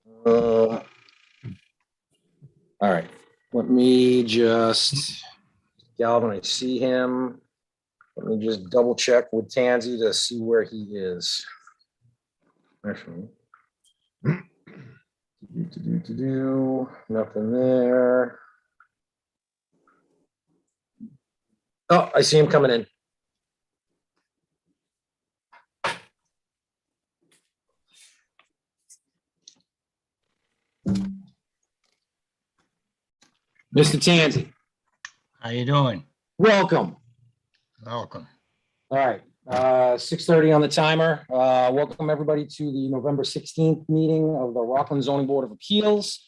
All right, let me just, Galvin, I see him. Let me just double check with Tansy to see where he is. Actually, nothing there. Oh, I see him coming in. Mr. Tansy, How you doing? welcome. Welcome. All right, 6:30 on the timer. Welcome everybody to the November 16th meeting of the Rockland Zoning Board of Appeals.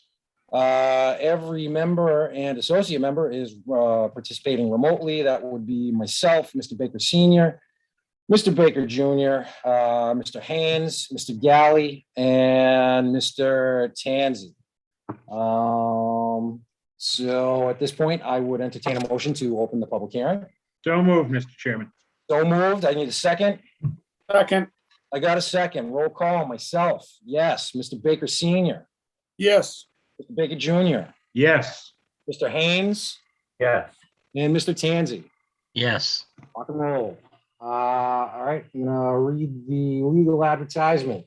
Every member and associate member is participating remotely. That would be myself, Mr. Baker Sr., Mr. Baker Jr., Mr. Haynes, Mr. Galley, and Mr. Tansy. So at this point, I would entertain a motion to open the public hearing. So moved, Mr. Chairman. So moved. I need a second. Second. I got a second. Roll call. Myself. Yes. Mr. Baker Sr., Yes. Mr. Baker Jr., Yes. Mr. Haynes, Yes. and Mr. Tansy. Yes. Rock and roll. All right, I'm gonna read the legal advertisement.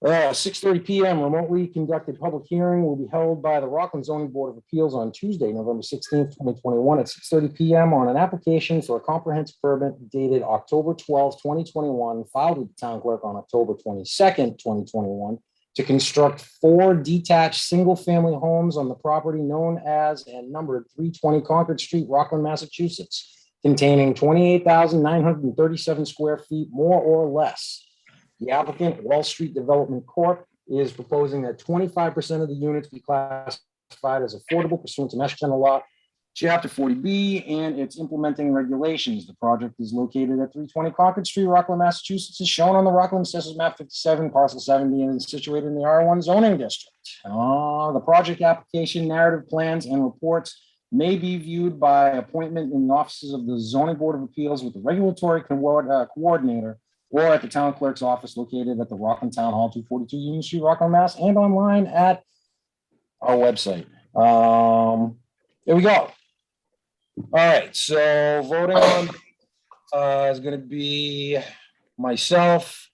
6:30 p.m. remotely conducted public hearing will be held by the Rockland Zoning Board of Appeals on Tuesday, November 16th, 2021 at 6:30 p.m. on an application for a comprehensive permit dated October 12th, 2021, filed with the town clerk on October 22nd, 2021, to construct 4 detached single-family homes on the property known as and numbered 320 Concord Street, Rockland, Massachusetts, containing 28,937 square feet, more or less. The applicant, Wall Street Development Corp., is proposing that 25% of the units be classified as affordable pursuant to Mass General Law, Chapter 40B, and its implementing regulations. The project is located at 320 Concord Street, Rockland, Massachusetts, is shown on the Rockland Assessors Map 57, Parcel 70, and is situated in the R1 zoning district. The project application, narrative plans, and reports may be viewed by appointment in the offices of the Zoning Board of Appeals with the regulatory coordinator or at the town clerk's office located at the Rockland Town Hall, 242 Union Street, Rockland, Mass, and online at our website. There we go. All right, so voting on is going to be myself,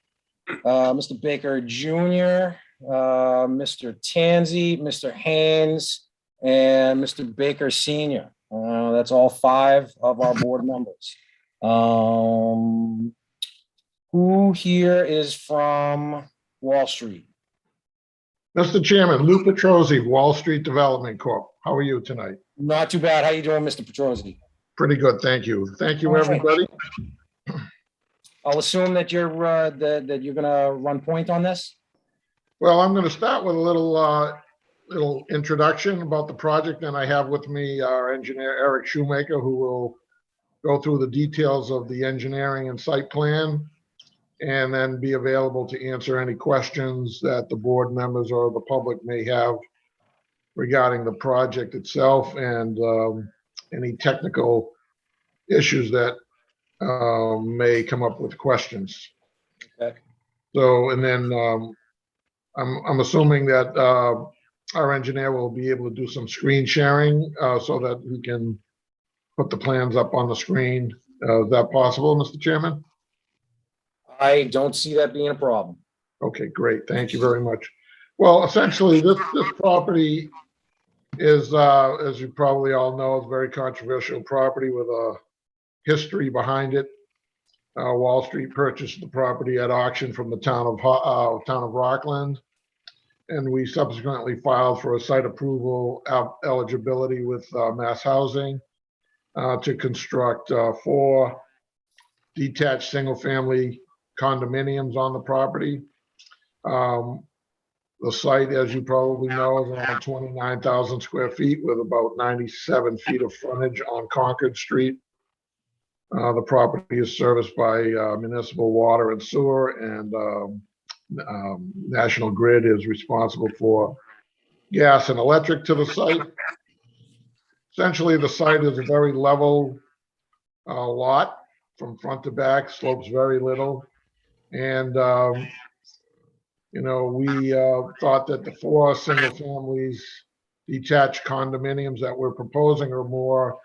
Mr. Baker Jr., Mr. Tansy, Mr. Haynes, and Mr. Baker Sr. That's all 5 of our board members. Who here is from Wall Street? Mr. Chairman, Lou Petrosi, Wall Street Development Corp. How are you tonight? Not too bad. How you doing, Mr. Petrosi? Pretty good, thank you. Thank you, everybody. I'll assume that you're that you're gonna run point on this. Well, I'm going to start with a little introduction about the project, and I have with me our engineer, Eric Shoemaker, who will go through the details of the engineering and site plan, and then be available to answer any questions that the board members or the public may have regarding the project itself and any technical issues that may come up with questions. Okay. So, and then I'm assuming that our engineer will be able to do some screen sharing so that we can put the plans up on the screen. Is that possible, Mr. Chairman? I don't see that being a problem. Okay, great. Thank you very much. Well, essentially, this property is, as you probably all know, is a very controversial property with a history behind it. Wall Street purchased the property at auction from the town of Rockland, and we subsequently filed for a site approval eligibility with Mass Housing to construct 4 detached single-family condominiums on the property. The site, as you probably know, is around 29,000 square feet with about 97 feet of frontage on Concord Street. The property is serviced by municipal water and sewer, and National Grid is responsible for gas and electric to the site. Essentially, the site is a very level lot from front to back, slopes very little. And We thought that the 4 single families, detached condominiums that we're proposing are more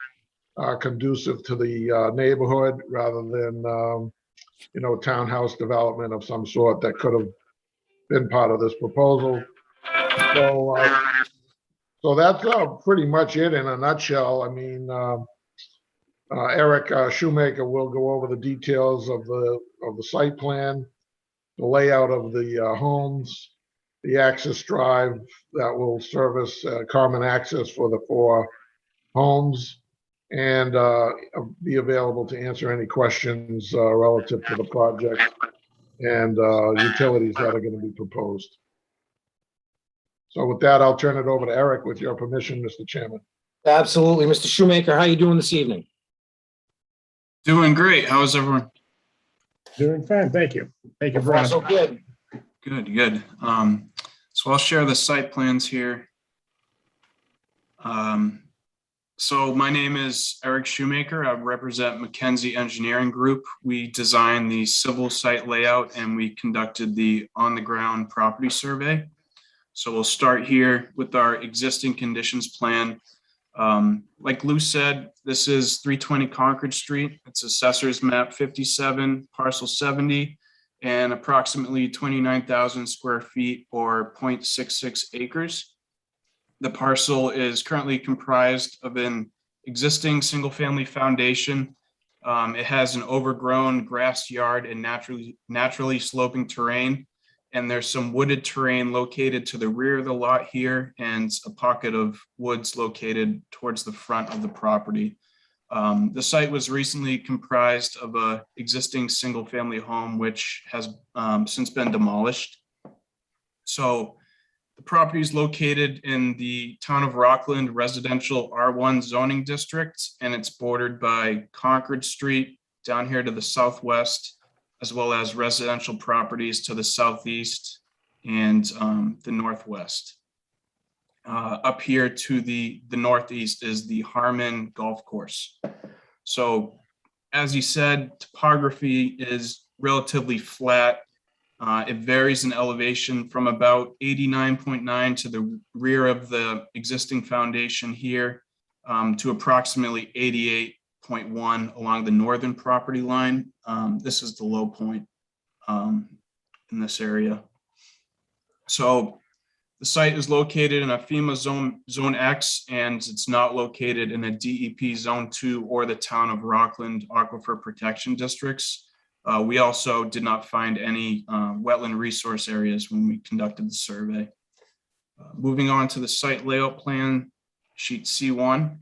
conducive to the neighborhood rather than, townhouse development of some sort that could have been part of this proposal. So that's pretty much it in a nutshell. I mean, Eric Shoemaker will go over the details of the site plan, the layout of the homes, the access drive that will service common access for the 4 homes, and be available to answer any questions relative to the project and utilities that are going to be proposed. So with that, I'll turn it over to Eric with your permission, Mr. Chairman. Absolutely. Mr. Shoemaker, how you doing this evening? Doing great. How is everyone? Doing fine, thank you. Thank you, So far, Brian. so good. Good, good. So I'll share the site plans here. So my name is Eric Shoemaker. I represent McKenzie Engineering Group. We designed the civil site layout and we conducted the on-the-ground property survey. So we'll start here with our existing conditions plan. Like Lou said, this is 320 Concord Street. It's Assessor's Map 57, Parcel 70, and approximately 29,000 square feet or 0.66 acres. The parcel is currently comprised of an existing single-family foundation. It has an overgrown grass yard and naturally sloping terrain. And there's some wooded terrain located to the rear of the lot here and a pocket of woods located towards the front of the property. The site was recently comprised of an existing single-family home, which has since been demolished. So the property is located in the Town of Rockland Residential R1 zoning district, and it's bordered by Concord Street down here to the southwest, as well as residential properties to the southeast and the northwest. Up here to the northeast is the Harmon Golf Course. So as you said, topography is relatively flat. It varies in elevation from about 89.9 to the rear of the existing foundation here to approximately 88.1 along the northern property line. This is the low point in this area. So the site is located in a FEMA zone X, and it's not located in a DEP zone 2 or the Town of Rockland Aquifer Protection Districts. We also did not find any wetland resource areas when we conducted the survey. Moving on to the site layout plan, sheet C1.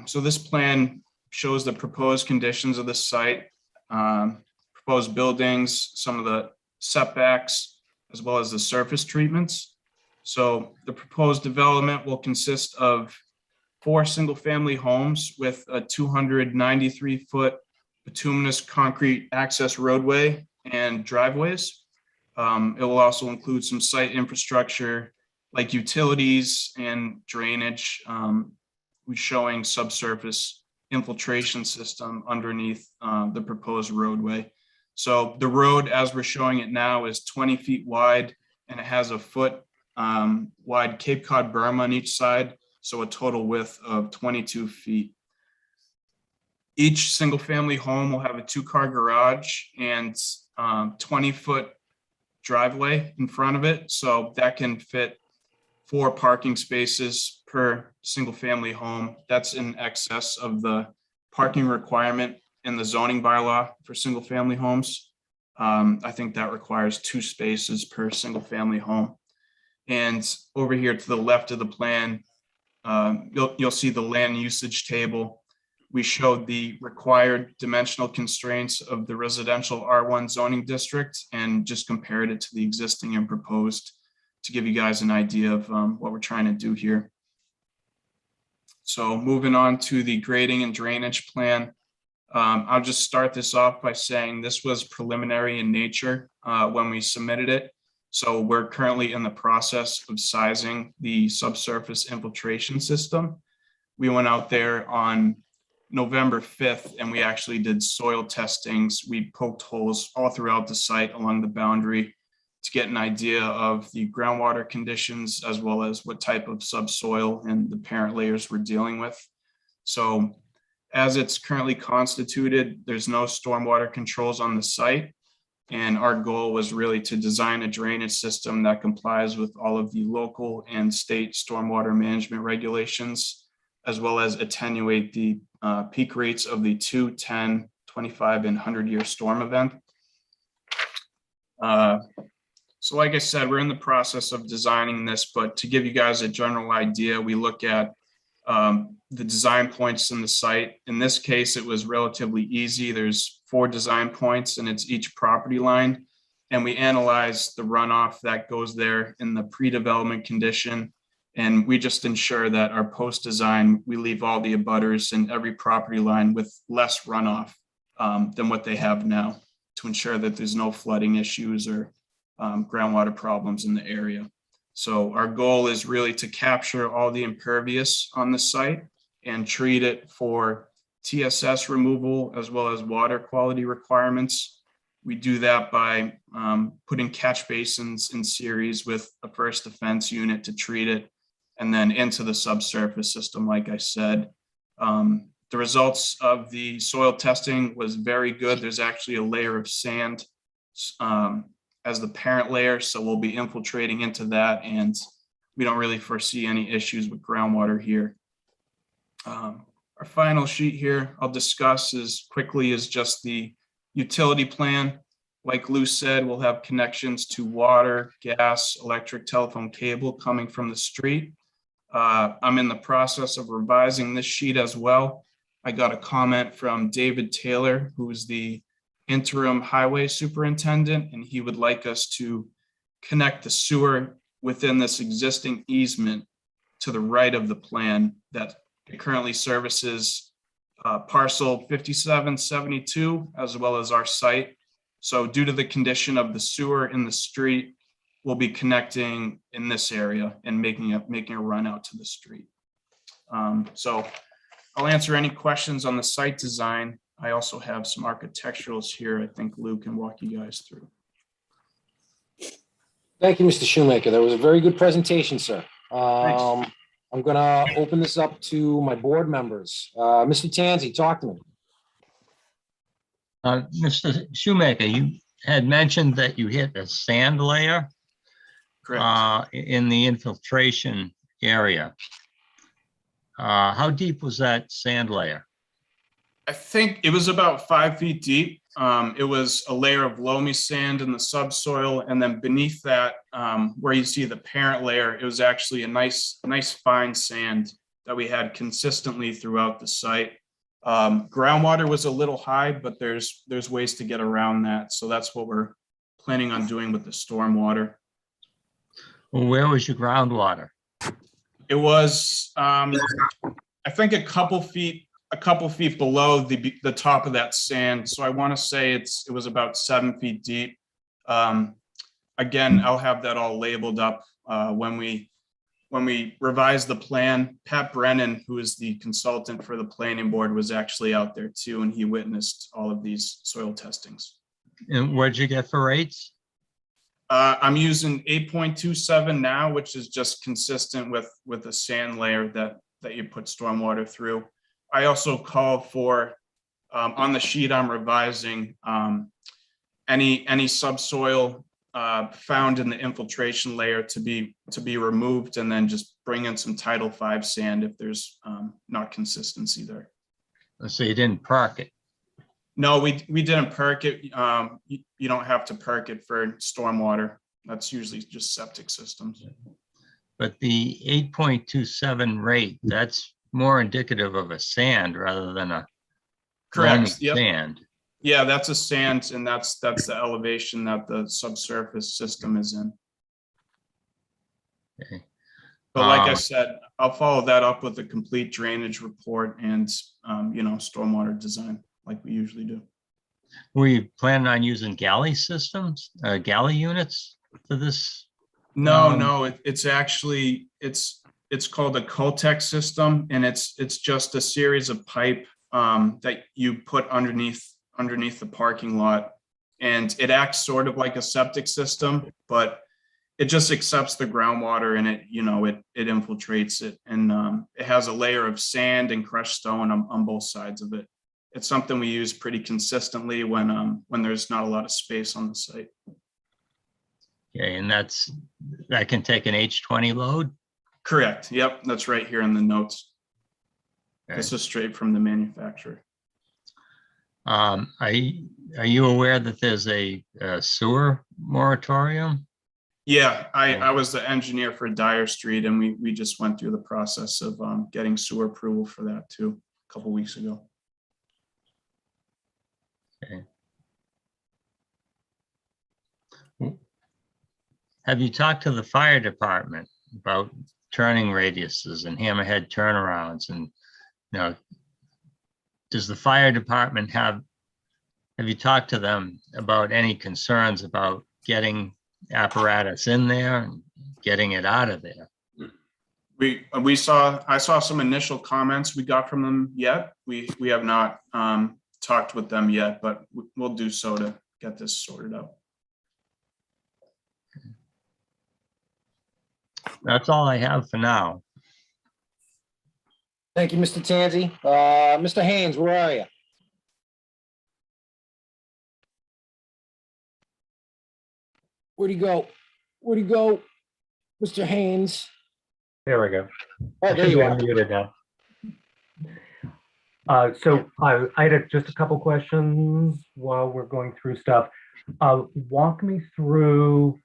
So this plan shows the proposed conditions of the site, proposed buildings, some of the setbacks, as well as the surface treatments. So the proposed development will consist of 4 single-family homes with a 293-foot bituminous concrete access roadway and driveways. It will also include some site infrastructure like utilities and drainage. We're showing subsurface infiltration system underneath the proposed roadway. So the road, as we're showing it now, is 20 feet wide, and it has a foot wide Cape Cod berm on each side, so a total width of 22 feet. Each single family home will have a 2-car garage and 20-foot driveway in front of it, so that can fit 4 parking spaces per single family home. That's in excess of the parking requirement in the zoning bylaw for single family homes. I think that requires 2 spaces per single family home. And over here to the left of the plan, you'll see the land usage table. We showed the required dimensional constraints of the residential R1 zoning district and just compared it to the existing and proposed to give you guys an idea of what we're trying to do here. So moving on to the grading and drainage plan. I'll just start this off by saying this was preliminary in nature when we submitted it. So we're currently in the process of sizing the subsurface infiltration system. We went out there on November 5th and we actually did soil testings. We poked holes all throughout the site along the boundary to get an idea of the groundwater conditions as well as what type of subsoil and the parent layers we're dealing with. So as it's currently constituted, there's no stormwater controls on the site. And our goal was really to design a drainage system that complies with all of the local and state stormwater management regulations, as well as attenuate the peak rates of the 2, 10, 25, and 100-year storm event. So like I said, we're in the process of designing this, but to give you guys a general idea, we look at the design points in the site. In this case, it was relatively easy. There's 4 design points and it's each property line. And we analyze the runoff that goes there in the pre-development condition. And we just ensure that our post-design, we leave all the abutters in every property line with less runoff than what they have now, to ensure that there's no flooding issues or groundwater problems in the area. So our goal is really to capture all the impervious on the site and treat it for TSS removal as well as water quality requirements. We do that by putting catch basins in series with a first defense unit to treat it, and then into the subsurface system, like I said. The results of the soil testing was very good. There's actually a layer of sand as the parent layer, so we'll be infiltrating into that, and we don't really foresee any issues with groundwater here. Our final sheet here I'll discuss as quickly as just the utility plan. Like Lou said, we'll have connections to water, gas, electric, telephone cable coming from the street. I'm in the process of revising this sheet as well. I got a comment from David Taylor, who is the interim highway superintendent, and he would like us to connect the sewer within this existing easement to the right of the plan that it currently services parcel 5772 as well as our site. So due to the condition of the sewer in the street, we'll be connecting in this area and making a run out to the street. So I'll answer any questions on the site design. I also have some architecturals here I think Lou can walk you guys through. Thank you, Mr. Shoemaker. That was a very good presentation, sir. Thanks. I'm gonna open this up to my board members. Mr. Tanzi, talk to me. Mr. Shoemaker, you had mentioned that you hit a sand layer Correct. in the infiltration area. How deep was that sand layer? I think it was about 5 feet deep. It was a layer of loamy sand in the subsoil, and then beneath that, where you see the parent layer, it was actually a nice fine sand that we had consistently throughout the site. Groundwater was a little high, but there's ways to get around that. So that's what we're planning on doing with the stormwater. Well, where was your groundwater? It was, I think a couple feet below the top of that sand. So I want to say it was about 7 feet deep. Again, I'll have that all labeled up when we revise the plan. Pat Brennan, who is the consultant for the planning board, was actually out there too, and he witnessed all of these soil testings. And what'd you get for rates? I'm using 8.27 now, which is just consistent with a sand layer that you put stormwater through. I also call for, on the sheet I'm revising, any subsoil found in the infiltration layer to be removed, and then just bring in some Title V sand if there's not consistency there. So you didn't perk it? No, we didn't perk it. You don't have to perk it for stormwater. That's usually just septic systems. But the 8.27 rate, that's more indicative of a sand rather than a loamy Correct. Yep. sand. Yeah, that's a sand, and that's the elevation that the subsurface system is in. Okay. But like I said, I'll follow that up with a complete drainage report and stormwater design like we usually do. Were you planning on using galley systems, galley units for this? No, it's actually it's called a Coltech system, and it's just a series of pipe that you put underneath the parking lot, and it acts sort of like a septic system, but it just accepts the groundwater and it infiltrates it. And it has a layer of sand and crushed stone on both sides of it. It's something we use pretty consistently when there's not a lot of space on the site. Okay, and that can take an H20 load? Correct. Yep. That's right here in the notes. Okay. This is straight from the manufacturer. Are you aware that there's a sewer moratorium? Yeah, I was the engineer for Dyer Street, and we just went through the process of getting sewer approval for that too a couple weeks ago. Okay. Have you talked to the fire department about turning radiuses and hammerhead turnarounds? And, does the fire department have you talked to them about any concerns about getting apparatus in there and getting it out of there? I saw some initial comments we got from them yet. We have not talked with them yet, but we'll do so to get this sorted out. That's all I have for now. Thank you, Mr. Tanzi. Mr. Haynes, where are you? Where'd he go? Where'd he go? Mr. Haynes? There we go. Oh, there you are. Unmuted now. So I had just a couple questions while we're going through stuff. Walk me through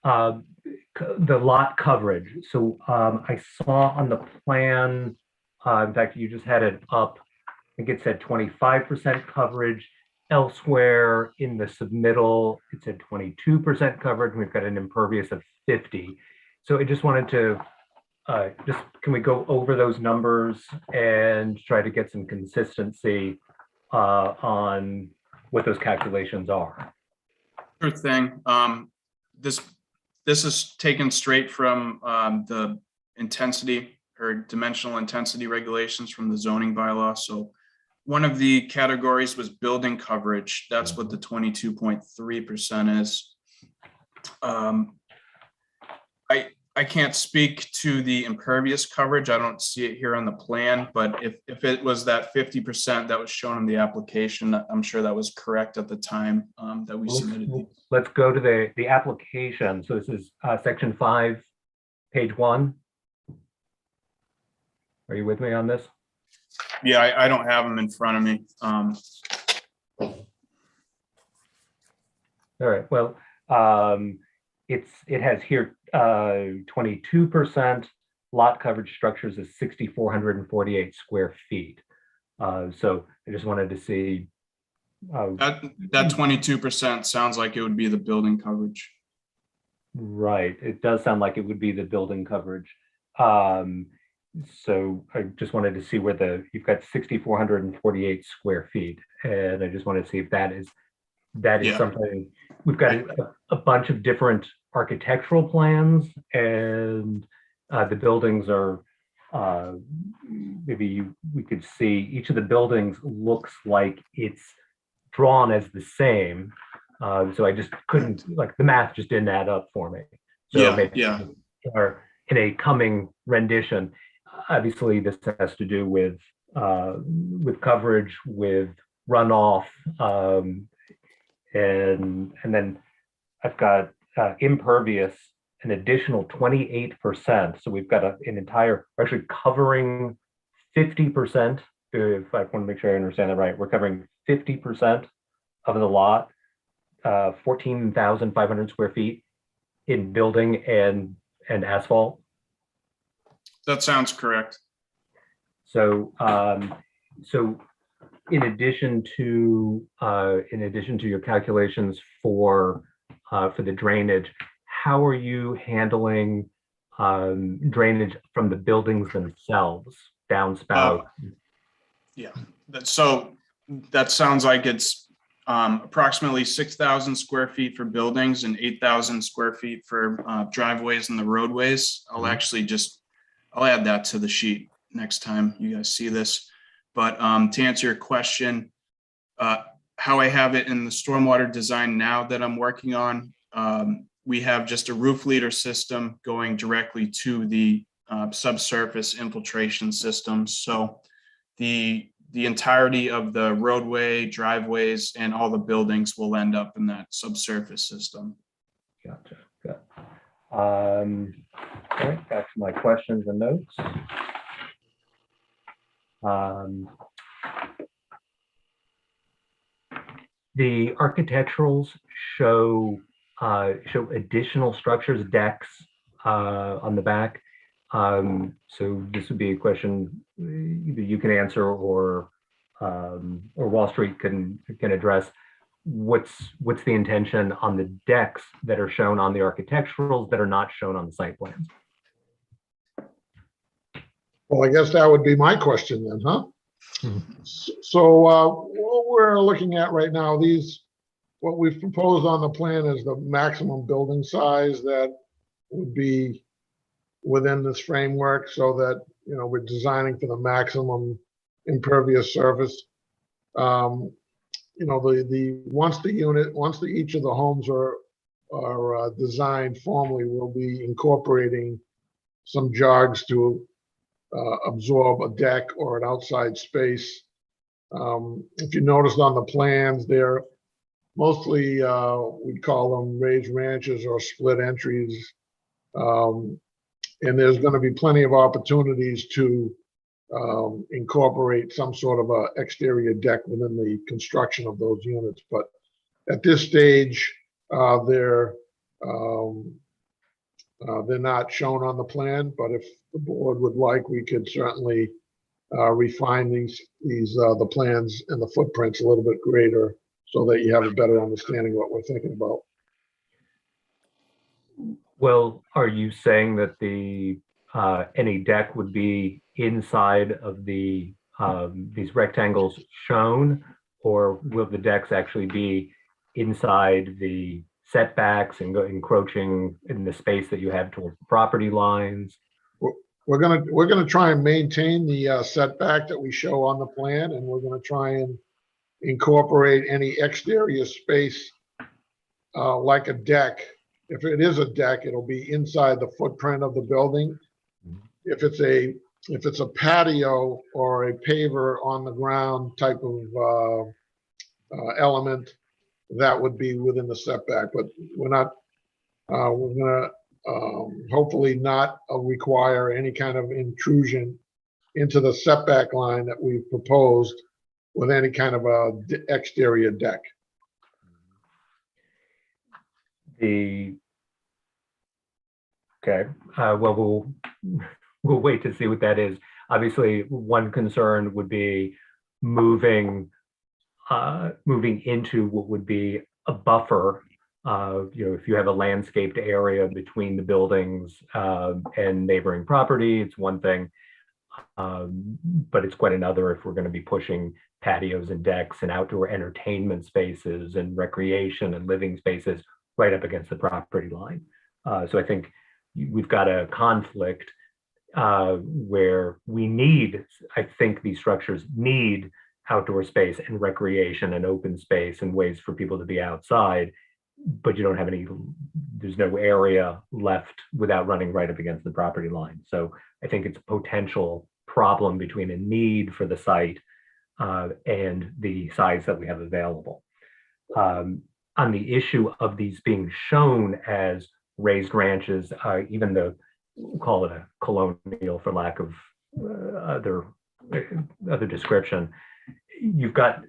the lot coverage. So I saw on the plan, in fact, you just had it up, I think it said 25% coverage. Elsewhere in the submittal, it said 22% coverage. We've got an impervious of 50. So I just wanted to, can we go over those numbers and try to get some consistency on what those calculations are? Sure thing. This is taken straight from the intensity or dimensional intensity regulations from the zoning bylaw. So one of the categories was building coverage. That's what the 22.3% is. I can't speak to the impervious coverage. I don't see it here on the plan, but if it was that 50% that was shown in the application, I'm sure that was correct at the time that we submitted these. Let's go to the application. So this is section 5, page 1. Are you with me on this? Yeah, I don't have them in front of me. All right, well, it has here 22% lot coverage structures is 6,448 square feet. So I just wanted to see. That 22% sounds like it would be the building coverage. Right, it does sound like it would be the building coverage. So I just wanted to see where you've got 6,448 square feet, and I just wanted to see if that is Yeah. something. We've got a bunch of different architectural plans, and the buildings are maybe we could see each of the buildings looks like it's drawn as the same. So I just couldn't, like, the math just didn't add up for me. So maybe or in a coming rendition, obviously this has to do with coverage, with runoff, and then I've got impervious, an additional 28%. So we've got an entire, we're actually covering 50%. If I want to make sure I understand that right, we're covering 50% of the lot, 14,500 square feet in building and asphalt. That sounds correct. So, so in addition to your calculations for the drainage, how are you handling drainage from the buildings themselves, downspout? So that sounds like it's approximately 6,000 square feet for buildings and 8,000 square feet for driveways and the roadways. I'll add that to the sheet next time you guys see this. But to answer your question, how I have it in the stormwater design now that I'm working on, we have just a roof leader system going directly to the subsurface infiltration system. So the entirety of the roadway, driveways, and all the buildings will end up in that subsurface system. Gotcha. Good. All right, back to my questions and notes. The architecturals show additional structures, decks on the back. So this would be a question either you can answer or Wall Street can address. What's the intention on the decks that are shown on the architecturals that are not shown on the site plans? Well, I guess that would be my question then, huh? So what we're looking at right now, what we've proposed on the plan is the maximum building size that would be within this framework, so that, you know, we're designing for the maximum impervious surface. You know, once each of the homes are designed formally, we'll be incorporating some jogs to absorb a deck or an outside space. If you noticed on the plans, they're mostly, we'd call them raised ranches or split entries. And there's going to be plenty of opportunities to incorporate some sort of a exterior deck within the construction of those units. But at this stage, they're not shown on the plan, but if the board would like, we could certainly refine the plans and the footprints a little bit greater so that you have a better understanding of what we're thinking about. Well, are you saying that the any deck would be inside of the these rectangles shown, or will the decks actually be inside the setbacks and encroaching in the space that you have towards the property lines? We're gonna try and maintain the setback that we show on the plan, and we're gonna try and incorporate any exterior space like a deck. If it is a deck, it'll be inside the footprint of the building. If it's a patio or a paver on the ground type of element, that would be within the setback. But we're gonna hopefully not require any kind of intrusion into the setback line that we've proposed with any kind of a exterior deck. Okay, well, we'll wait to see what that is. Obviously, one concern would be moving into what would be a buffer. You know, if you have a landscaped area between the buildings and neighboring property, it's one thing, but it's quite another if we're going to be pushing patios and decks and outdoor entertainment spaces and recreation and living spaces right up against the property line. So I think we've got a conflict where I think these structures need outdoor space and recreation and open space and ways for people to be outside, but you don't have there's no area left without running right up against the property line. So I think it's a potential problem between a need for the site and the size that we have available. On the issue of these being shown as raised ranches, even though we'll call it a colonial for lack of other description, you've got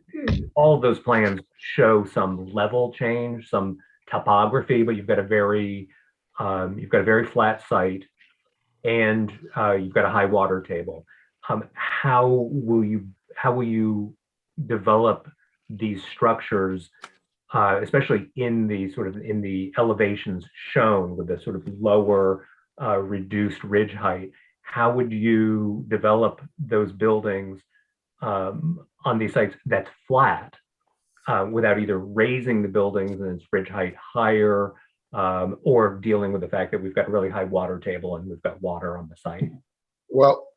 all of those plans show some level change, some topography, but you've got a very flat site, and you've got a high water table. How will you develop these structures, especially in the elevations shown with the sort of lower reduced ridge height? How would you develop those buildings on these sites that's flat without either raising the buildings and its ridge height higher or dealing with the fact that we've got a really high water table and we've got water on the site? Well,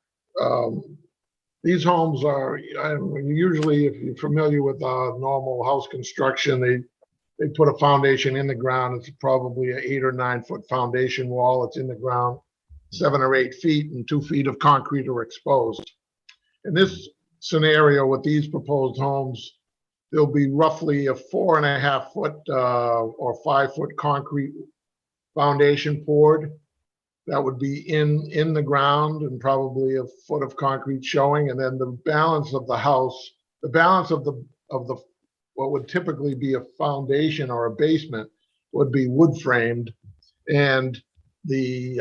these homes are, usually, if you're familiar with normal house construction, they put a foundation in the ground. It's probably an 8 or 9 foot foundation wall. It's in the ground 7 or 8 feet, and 2 feet of concrete are exposed. In this scenario with these proposed homes, there'll be roughly a 4.5 foot or 5 foot concrete foundation poured. That would be in the ground, and probably a foot of concrete showing, and then the balance of the house, the balance of the what would typically be a foundation or a basement would be wood framed, and the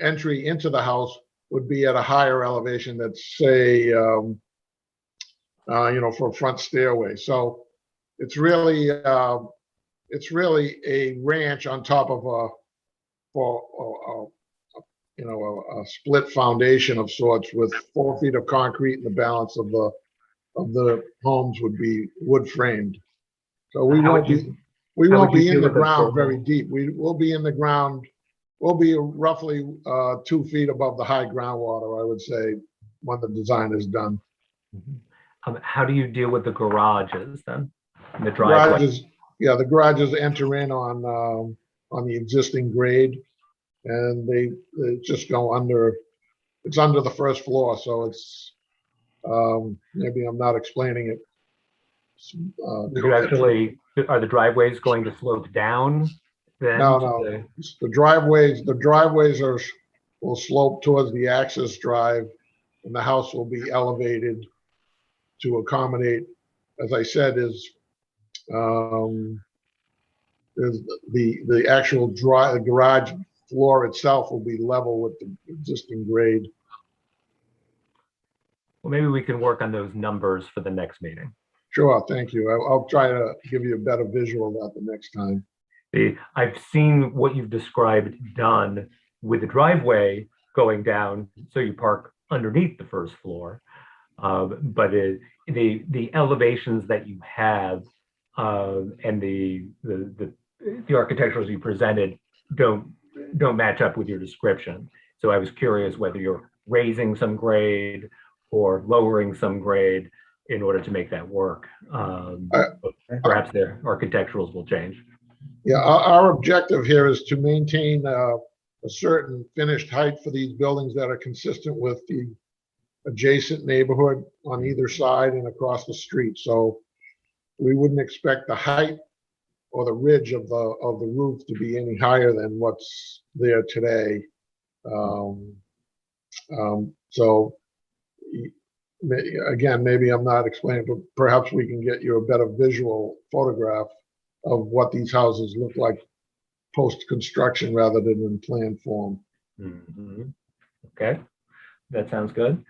entry into the house would be at a higher elevation, that's say for a front stairway. So it's really a ranch on top of a split foundation of sorts, with 4 feet of concrete, and the balance of the homes would be wood framed. So we How won't would be you- we how won't would you be in deal the with the ground soil? very deep. We'll be in the ground. We'll be roughly 2 feet above the high groundwater, I would say, when the design is done. How do you deal with the garages then? The driveway? The garages enter in on the existing grade, and they just go under. It's under the first floor, so it's maybe I'm not explaining it. Are the driveways going to slope down then? No. The driveways will slope towards the access drive, and the house will be elevated to accommodate, as I said, is the actual garage floor itself will be level with the existing grade. Well, maybe we can work on those numbers for the next meeting. Sure, thank you. I'll try to give you a better visual of that the next time. I've seen what you've described done with the driveway going down, so you park underneath the first floor. But the elevations that you have and the architecturals you presented don't match up with your description. So I was curious whether you're raising some grade or lowering some grade in order to make that work. Perhaps their architecturals will change. Yeah, our objective here is to maintain a certain finished height for these buildings that are consistent with the adjacent neighborhood on either side and across the street. So we wouldn't expect the height or the ridge of the roof to be any higher than what's there today. So again, maybe I'm not explaining, but perhaps we can get you a better visual photograph of what these houses look like post-construction rather than in plan form. Okay, that sounds good.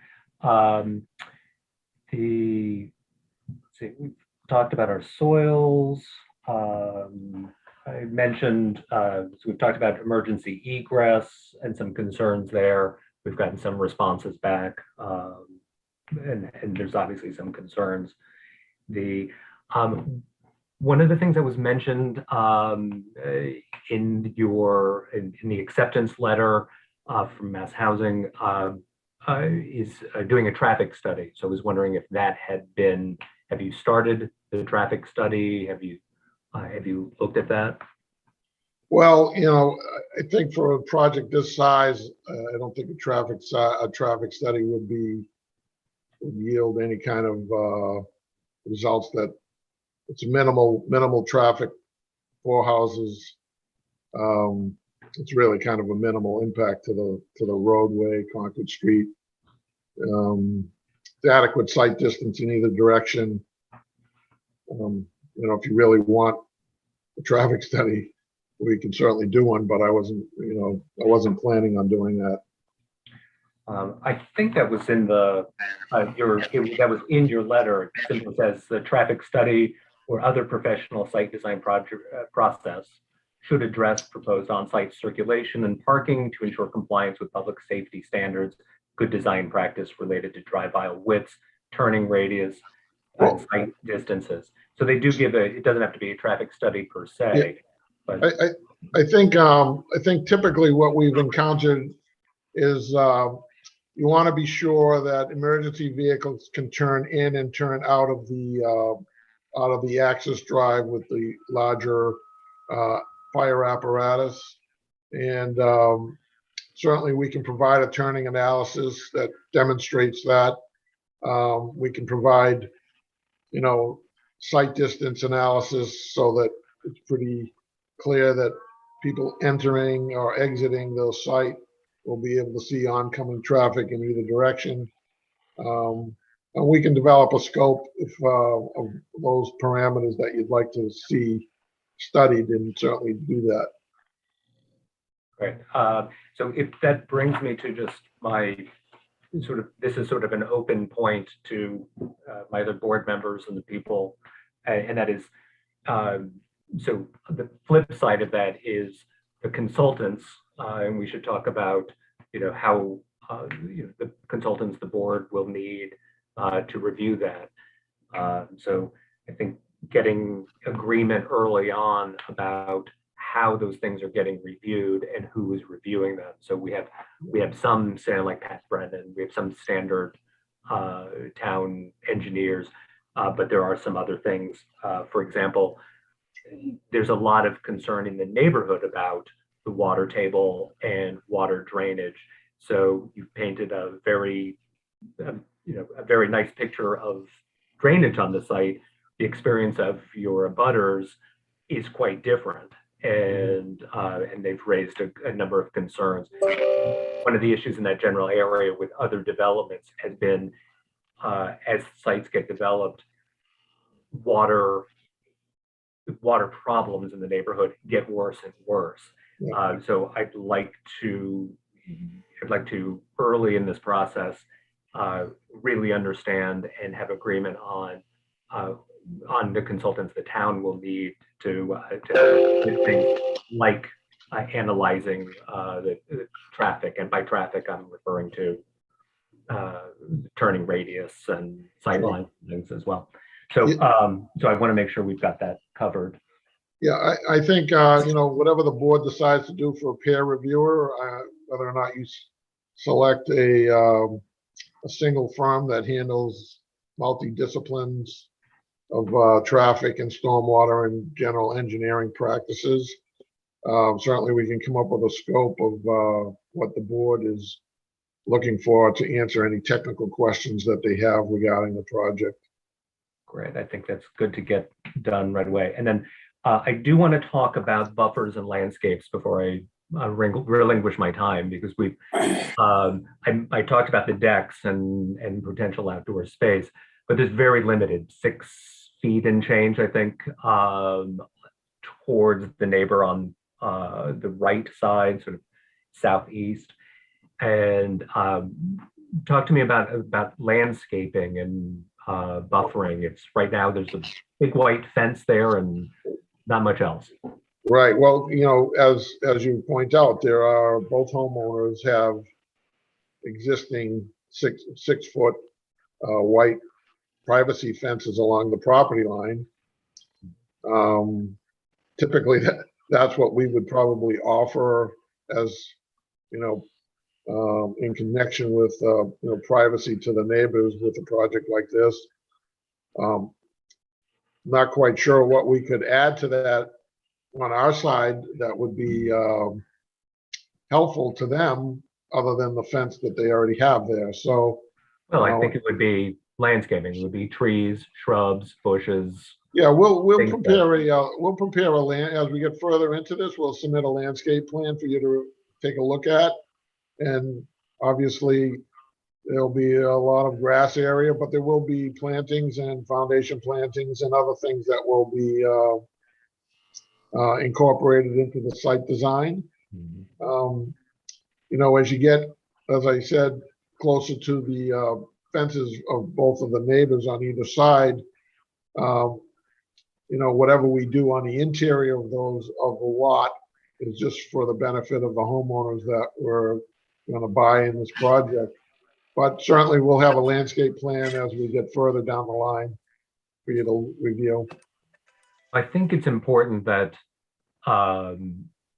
We talked about our soils. I mentioned, so we've talked about emergency egress and some concerns there. We've gotten some responses back, and there's obviously some concerns. One of the things that was mentioned in the acceptance letter from Mass Housing is doing a traffic study. So I was wondering if that have you started the traffic study? Have you looked at that? Well, I think for a project this size, I don't think a traffic study would yield any kind of results. That it's minimal traffic, 4 houses. It's really kind of a minimal impact to the roadway, Concord Street. The adequate sight distance in either direction. If you really want a traffic study, we can certainly do one, but I wasn't planning on doing that. I think that was in that was in your letter. It simply says the traffic study or other professional site design process should address proposed on-site circulation and parking to ensure compliance with public safety standards, good design practice related to drive aisle widths, turning radius, and site distances. So they do give it doesn't have to be a traffic study per se. But I think typically what we've encountered is you want to be sure that emergency vehicles can turn in and turn out of the access drive with the larger fire apparatus. And certainly we can provide a turning analysis that demonstrates that. We can provide, sight distance analysis so that it's pretty clear that people entering or exiting the site will be able to see oncoming traffic in either direction. And we can develop a scope of those parameters that you'd like to see studied, and certainly do that. Great. So if that brings me to just my this is sort of an open point to my other board members and the people, and that is, so the flip side of that is the consultants, and we should talk about, how, the consultants the board will need to review that. So I think getting agreement early on about how those things are getting reviewed and who is reviewing them. So we have some, say, like Pat Brennan, we have some standard town engineers, but there are some other things. For example, there's a lot of concern in the neighborhood about the water table and water drainage. So you've painted a very nice picture of drainage on the site. The experience of your abutters is quite different. And they've raised a number of concerns. One of the issues in that general area with other developments has been, as sites get developed, water problems in the neighborhood get worse and worse. So I'd like to early in this process really understand and have agreement on the consultants the town will need to things like analyzing the traffic, and by traffic I'm referring to turning radius and sightlines things as well. So so I want to make sure we've got that covered. Yeah, I think whatever the board decides to do for a peer reviewer, whether or not you select a single firm that handles multi-disciplines of traffic and stormwater and general engineering practices. Certainly we can come up with a scope of what the board is looking for to answer any technical questions that they have regarding the project. Great, I think that's good to get done right away. And then I do want to talk about buffers and landscapes before I relinquish my time, because I talked about the decks and potential outdoor space, but there's very limited, 6 feet and change, I think, towards the neighbor on the right side, sort of southeast. And talk to me about landscaping and buffering. It's right now there's a big white fence there and not much else. Right. Well, as you point out, both homeowners have existing six foot white privacy fences along the property line. Typically, that's what we would probably offer as, in connection with, privacy to the neighbors with a project like this. Not quite sure what we could add to that on our side that would be helpful to them, other than the fence that they already have there. So, well, I think it would be landscaping. It would be trees, shrubs, bushes. Yeah, we'll prepare a land as we get further into this. We'll submit a landscape plan for you to take a look at, and obviously there'll be a lot of grass area, but there will be plantings and foundation plantings and other things that will be incorporated into the site design. As you get, as I said, closer to the fences of both of the neighbors on either side, whatever we do on the interior of the lot is just for the benefit of the homeowners that we're going to buy in this project. But certainly we'll have a landscape plan as we get further down the line for you to review. I think it's important that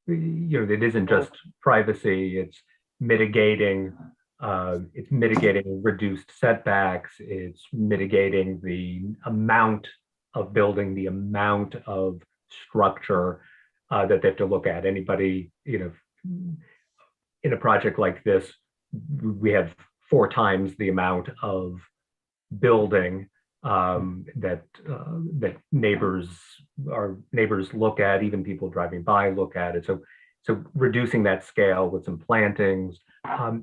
it isn't just privacy, it's mitigating It's mitigating reduced setbacks. It's mitigating the amount of building, the amount of structure that they have to look at. Anybody, in a project like this, we have 4 times the amount of building that neighbors look at, even people driving by look at it. So reducing that scale with some plantings.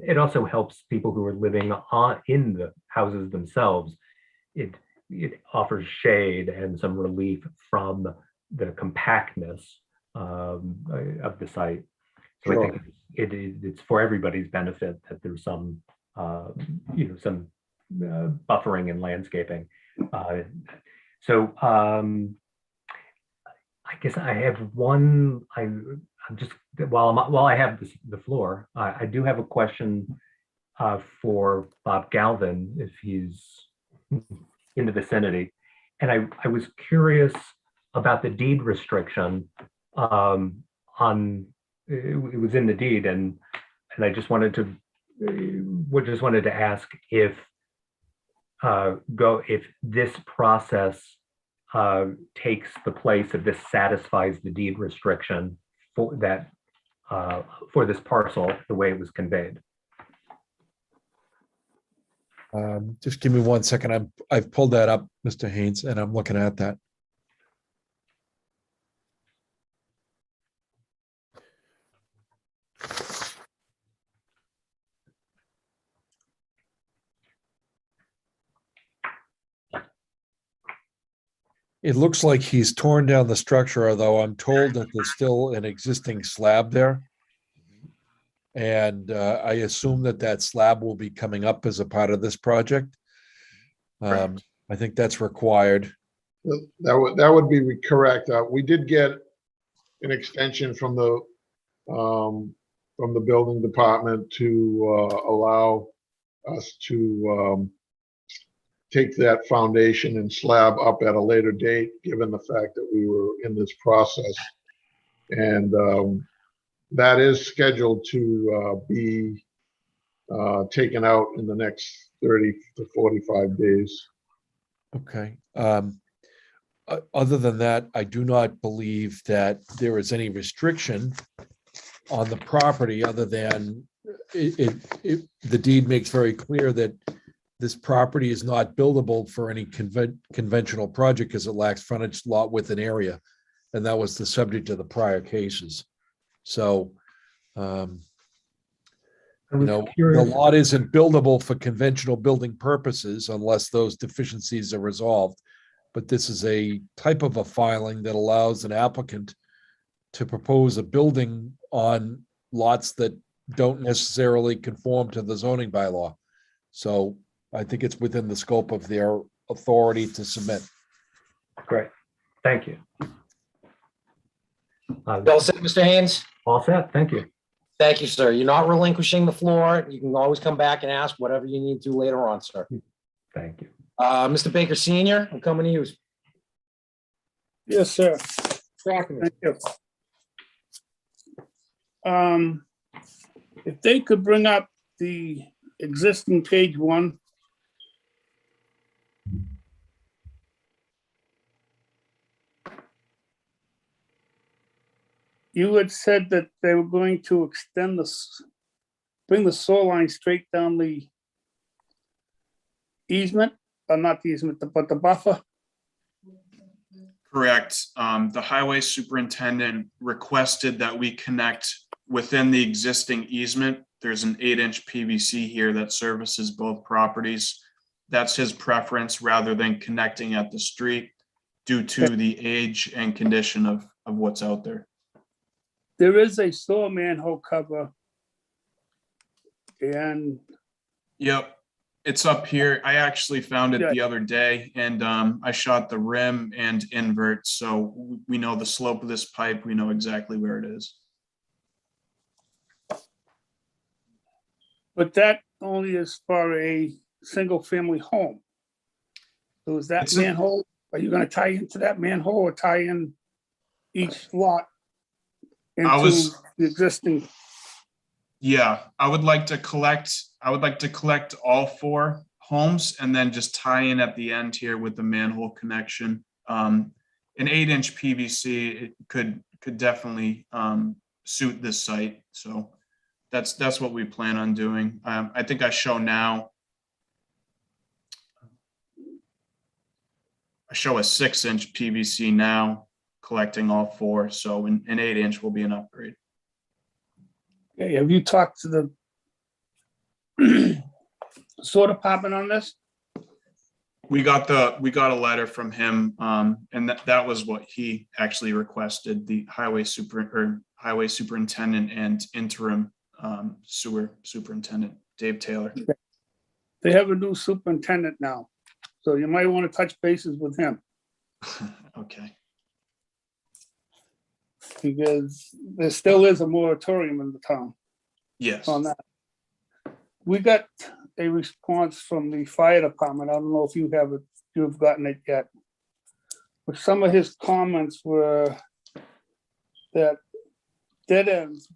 It also helps people who are living in the houses themselves. It offers shade and some relief from the compactness of the site. So I think it's for everybody's benefit that there's some some buffering and landscaping. So I guess I have one. I'm just while I have the floor, I do have a question for Bob Galvin if he's in the vicinity, and I was curious about the deed restriction. It was in the deed, and I just wanted to ask if this process takes the place of this, satisfies the deed restriction for that for this parcel the way it was conveyed. Just give me 1 second. I've pulled that up, Mr. Haynes, and I'm looking at that. It looks like he's torn down the structure, although I'm told that there's still an existing slab there. And I assume that slab will be coming up as a part of this project. I think that's required. That would be correct. We did get an extension from the building department to allow us to take that foundation and slab up at a later date, given the fact that we were in this process. And that is scheduled to be taken out in the next 30 to 45 days. Okay. Other than that, I do not believe that there is any restriction on the property other than the deed makes very clear that this property is not buildable for any conventional project because it lacks frontage, lot width, and area. And that was the subject of the prior cases. So, the lot isn't buildable for conventional building purposes unless those deficiencies are resolved. But this is a type of a filing that allows an applicant to propose a building on lots that don't necessarily conform to the zoning bylaw. So I think it's within the scope of their authority to submit. Great, thank you. All set, Mr. Haynes? All set, thank you. Thank you, sir. You're not relinquishing the floor. You can always come back and ask whatever you need to later on, sir. Thank you. Mr. Baker Senior, I'm coming to you. Yes, sir. Talk to me. Thank you. If they could bring up the existing page 1. You had said that they were going to extend bring the soil line straight down the easement, or not the easement, but the buffer. Correct. The highway superintendent requested that we connect within the existing easement. There's an 8-inch PVC here that services both properties. That's his preference rather than connecting at the street due to the age and condition of what's out there. There is a soil manhole cover. And Yep, it's up here. I actually found it the other day, and I shot the rim and invert, so we know the slope of this pipe. We know exactly where it is. but that only is for a single family home. So is that It's a- manhole, are you gonna tie into that manhole or tie in each lot into was- the existing? Yeah, I would like to collect all 4 homes and then just tie in at the end here with the manhole connection. An 8-inch PVC it could definitely suit this site. So that's what we plan on doing. I think I show now. I show a 6-inch PVC now collecting all 4. So an 8-inch will be an upgrade. Okay, have you talked to the sewer department on this? We got a letter from him, and that was what he actually requested, the highway superintendent and interim sewer superintendent, Dave Taylor. They have a new superintendent now, so you might want to touch bases with him, Okay. because there still is a moratorium in the town Yes. on that. We got a response from the fire department. I don't know if you've gotten it yet. But some of his comments were that dead ends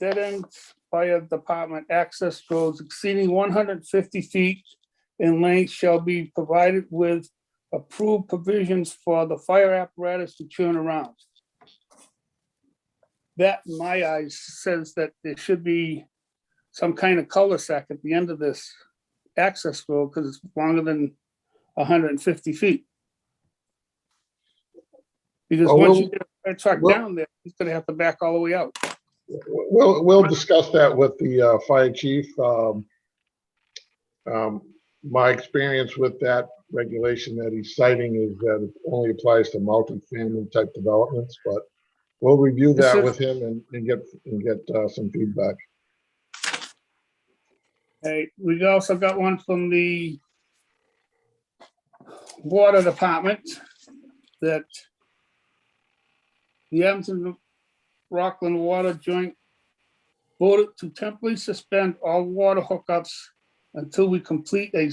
fire department access roads exceeding 150 feet in length shall be provided with approved provisions for the fire apparatus to turn around. That, in my eyes, says that there should be some kind of cul-de-sac at the end of this access road because it's longer than 150 feet. Because Well, once we'll- you get a truck we'll- down there, he's gonna have to back all the way out. We'll discuss that with the fire chief. My experience with that regulation that he's citing is that it only applies to multi-family type developments, but we'll review This that is- with him and get some feedback. Hey, we also got one from the water department that the Abington Rockland Water Joint voted to temporarily suspend all water hookups until we complete a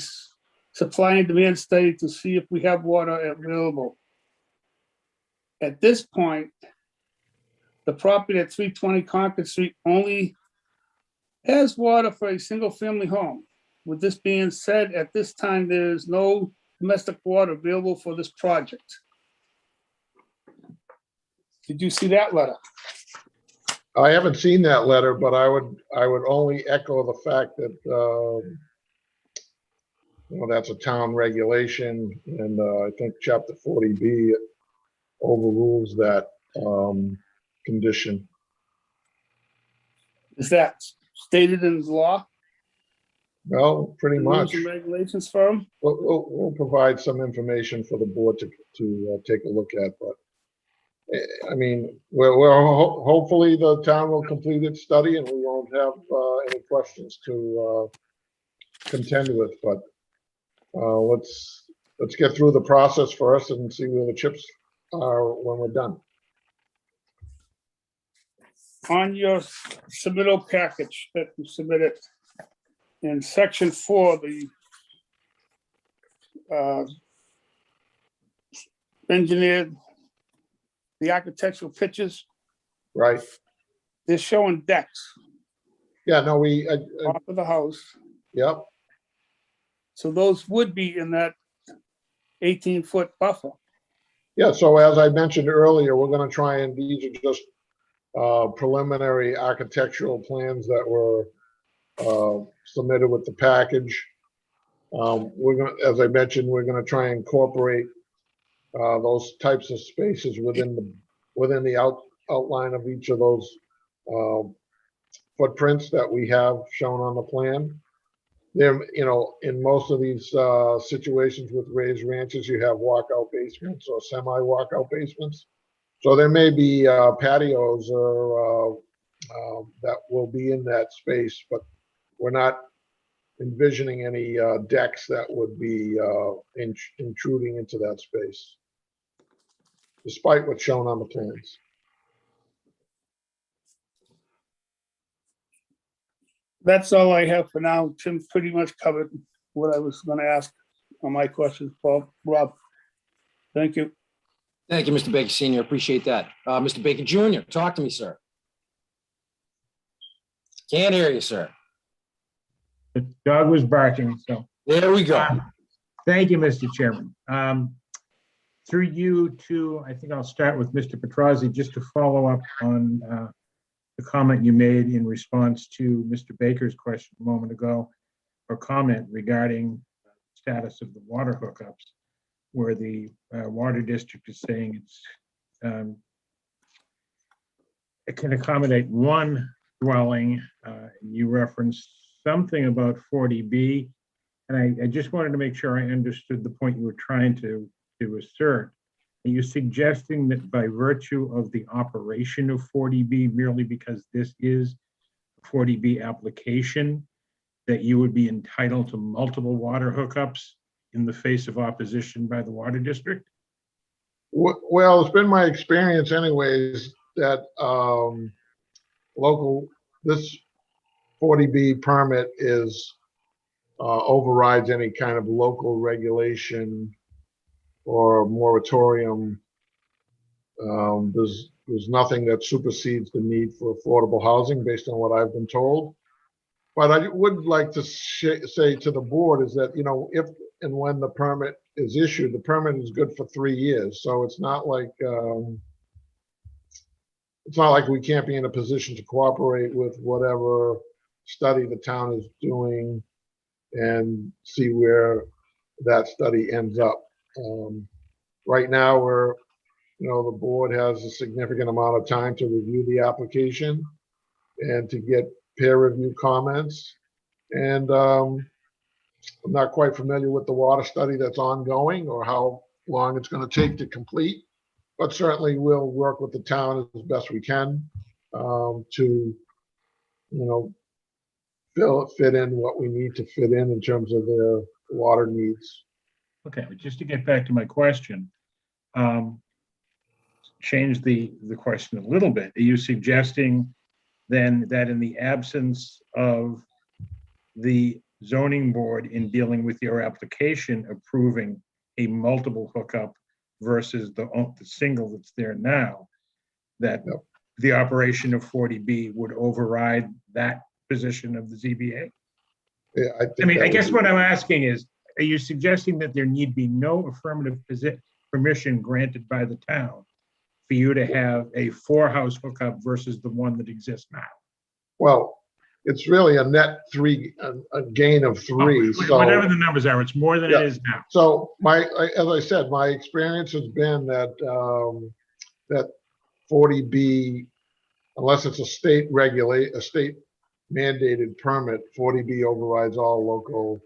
supply and demand study to see if we have water available. At this point, the property at 320 Concord Street only has water for a single-family home. With this being said, at this time, there is no domestic water available for this project. Did you see that letter? I haven't seen that letter, but I would only echo the fact that, that's a town regulation, and I think chapter 40B overrules that condition. Is that stated in the law? Well, pretty Rules much. and regulations for them? We'll provide some information for the board to take a look at, but I mean, hopefully the town will complete its study and we won't have any questions to contend with, but let's get through the process first and see where the chips are when we're done. On your submittal package that you submitted, in section 4, the engineered, the architectural pictures, Right? they're showing decks Yeah, no, off of the house. yep, So those would be in that 18-foot buffer. yeah, so as I mentioned earlier, we're gonna try and these are just preliminary architectural plans that were submitted with the package. As I mentioned, we're gonna try and incorporate those types of spaces within the outline of each of those footprints that we have shown on the plan. There, in most of these situations with raised ranches, you have walkout basements or semi-walkout basements. So there may be patios or that will be in that space, but we're not envisioning any decks that would be intruding into that space, despite what's shown on the plans. That's all I have for now. Tim pretty much covered what I was gonna ask on my questions, Rob. Thank you. Thank you, Mr. Baker Senior. Appreciate that. Mr. Baker Junior, talk to me, sir. Can't hear you, sir. The dog was barking, so. There we go. Thank you, Mr. Chairman. Through you to, I think I'll start with Mr. Petrozzi, just to follow up on the comment you made in response to Mr. Baker's question a moment ago, or comment regarding status of the water hookups, where the water district is saying it can accommodate one dwelling. You referenced something about 40B, and I just wanted to make sure I understood the point you were trying to assert. Are you suggesting that by virtue of the operation of 40B, merely because this is a 40B application, that you would be entitled to multiple water hookups in the face of opposition by the water district? Well, it's been my experience anyways that this 40B permit overrides any kind of local regulation or moratorium. There's nothing that supersedes the need for affordable housing based on what I've been told. But I would like to say to the board is that, if and when the permit is issued, the permit is good for 3 years. So it's not like we can't be in a position to cooperate with whatever study the town is doing and see where that study ends up. Right now, the board has a significant amount of time to review the application and to get peer review comments. And I'm not quite familiar with the water study that's ongoing or how long it's going to take to complete, but certainly we'll work with the town as best we can to, fit in what we need to fit in terms of their water needs. Okay, but just to get back to my question, change the question a little bit. Are you suggesting then that in the absence of the zoning board in dealing with your application approving a multiple hookup versus the single that's there now, that the operation of 40B would override that position of the ZBA? Yeah, I guess what I'm asking is, are you suggesting that there need be no affirmative permission granted by the town for you to have a 4-house hookup versus the one that exists now? Well, it's really a net 3, a gain of 3. So Whatever the numbers are, it's more than it is now. So as I said, my experience has been that that 40B, unless it's a state mandated permit, 40B overrides all local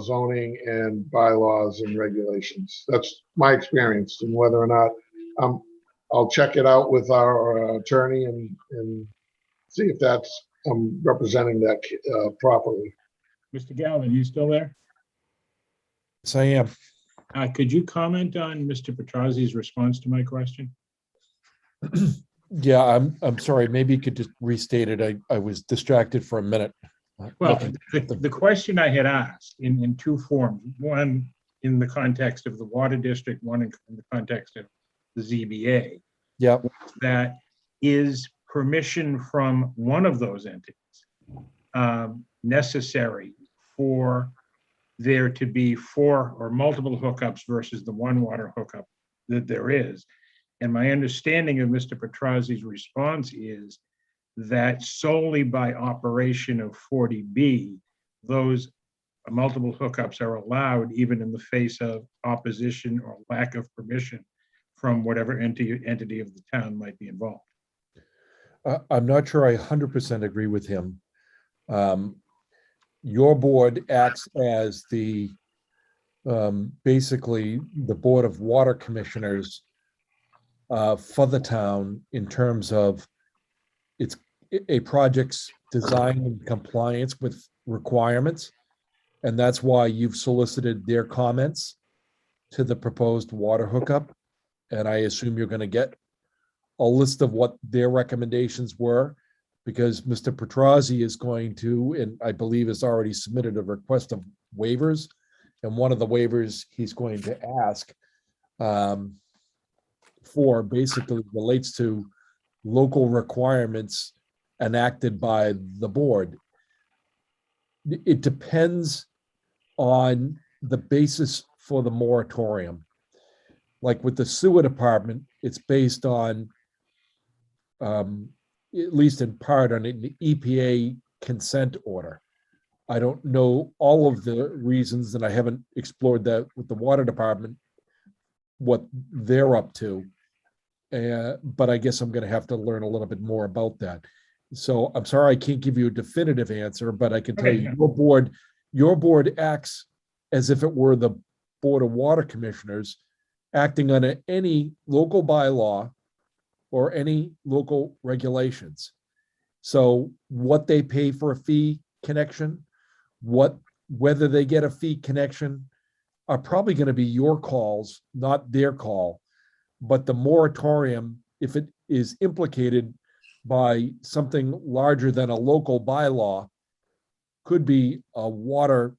zoning and bylaws and regulations. That's my experience, and whether or not I'll check it out with our attorney and see if that's representing that properly. Mr. Galvin, you still there? Yes, I am. Could you comment on Mr. Petrozzi's response to my question? Yeah, I'm sorry. Maybe you could just restate it. I was distracted for a minute. Well, the question I had asked in 2 forms, one in the context of the water district, one in the context of the ZBA. Yeah. That is permission from one of those entities necessary for there to be 4 or multiple hookups versus the 1 water hookup that there is. And my understanding of Mr. Petrozzi's response is that solely by operation of 40B, those multiple hookups are allowed even in the face of opposition or lack of permission from whatever entity of the town might be involved. I'm not sure I 100% agree with him. Your board acts as the basically the Board of Water Commissioners for the town in terms of it's a project's design and compliance with requirements. And that's why you've solicited their comments to the proposed water hookup. And I assume you're going to get a list of what their recommendations were, because Mr. Petrozzi is going to, and I believe has already submitted a request of waivers. And one of the waivers he's going to ask for basically relates to local requirements enacted by the board. it depends on the basis for the moratorium. Like with the sewer department, it's based on, at least in part, on an EPA consent order. I don't know all of the reasons, and I haven't explored that with the water department, what they're up to. But I guess I'm going to have to learn a little bit more about that. So I'm sorry I can't give you a definitive answer, but I can tell you your board acts as if it were the Board of Water Commissioners acting under any local bylaw or any local regulations. So what they pay for a fee connection, whether they get a fee connection are probably going to be your calls, not their call. But the moratorium, if it is implicated by something larger than a local bylaw, could be a water,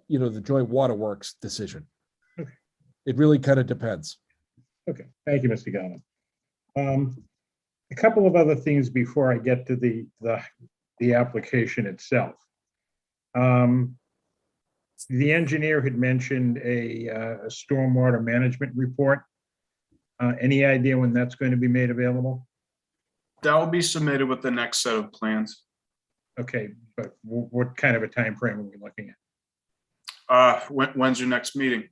the joint waterworks decision. Okay. It really kind of depends. Okay, thank you, Mr. Galvin. A couple of other things before I get to the application itself. The engineer had mentioned a stormwater management report. Any idea when that's going to be made available? That will be submitted with the next set of plans. Okay, but what kind of a time frame are we looking at? When's your next meeting?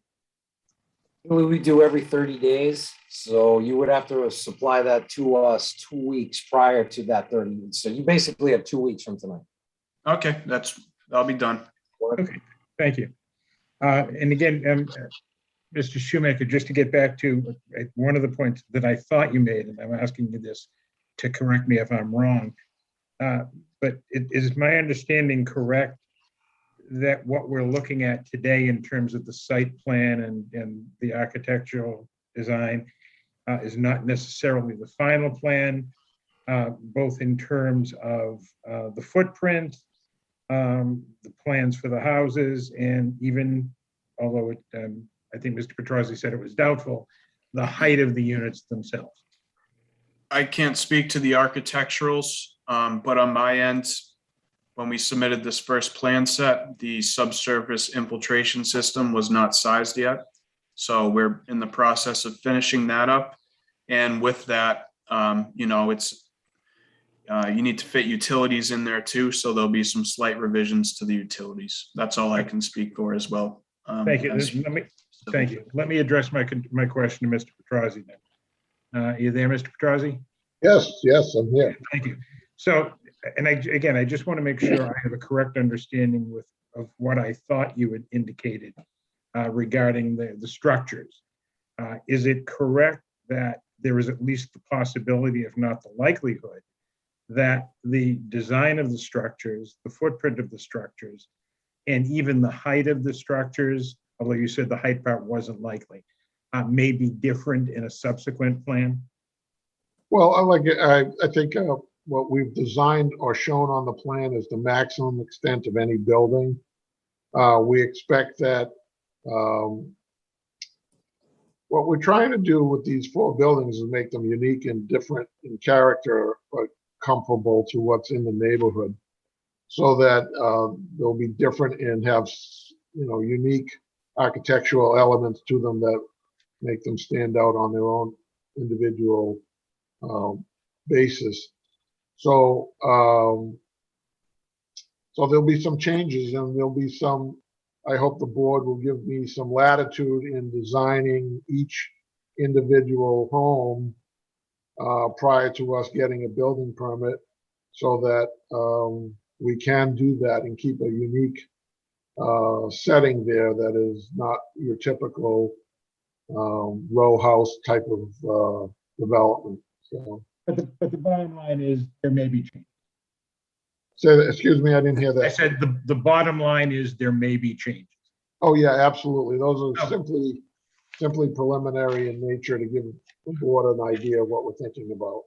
We do every 30 days, so you would have to supply that to us 2 weeks prior to that 30. So you basically have 2 weeks from tonight. Okay, that'll be done. Okay, thank you. And again, Mr. Shoemaker, just to get back to one of the points that I thought you made, and I'm asking you this to correct me if I'm wrong, but is my understanding correct that what we're looking at today in terms of the site plan and the architectural design is not necessarily the final plan, both in terms of the footprint, the plans for the houses, and even, although I think Mr. Petrozzi said it was doubtful, the height of the units themselves? I can't speak to the architecturals, but on my end, when we submitted this first plan set, the subsurface infiltration system was not sized yet. So we're in the process of finishing that up. And with that, it's you need to fit utilities in there too. So there'll be some slight revisions to the utilities. That's all I can speak for as well. Thank you. Thank you. Let me address my question to Mr. Petrozzi then. Are you there, Mr. Petrozzi? Yes, I'm here. Thank you. So, and I just want to make sure I have a correct understanding of what I thought you had indicated regarding the structures. Is it correct that there is at least the possibility, if not the likelihood, that the design of the structures, the footprint of the structures, and even the height of the structures, although you said the height part wasn't likely, may be different in a subsequent plan? Well, I think what we've designed or shown on the plan is the maximum extent of any building. We expect that what we're trying to do with these 4 buildings is make them unique and different in character, but comparable to what's in the neighborhood, so that they'll be different and have, unique architectural elements to them that make them stand out on their own individual basis. So, so there'll be some changes, and there'll be some, I hope the board will give me some latitude in designing each individual home prior to us getting a building permit, so that we can do that and keep a unique setting there that is not your typical row house type of development. So, But the bottom line is there may be change. excuse me, I didn't hear that. I said the bottom line is there may be changes. Oh, yeah, absolutely. Those are simply preliminary in nature to give the board an idea of what we're thinking about.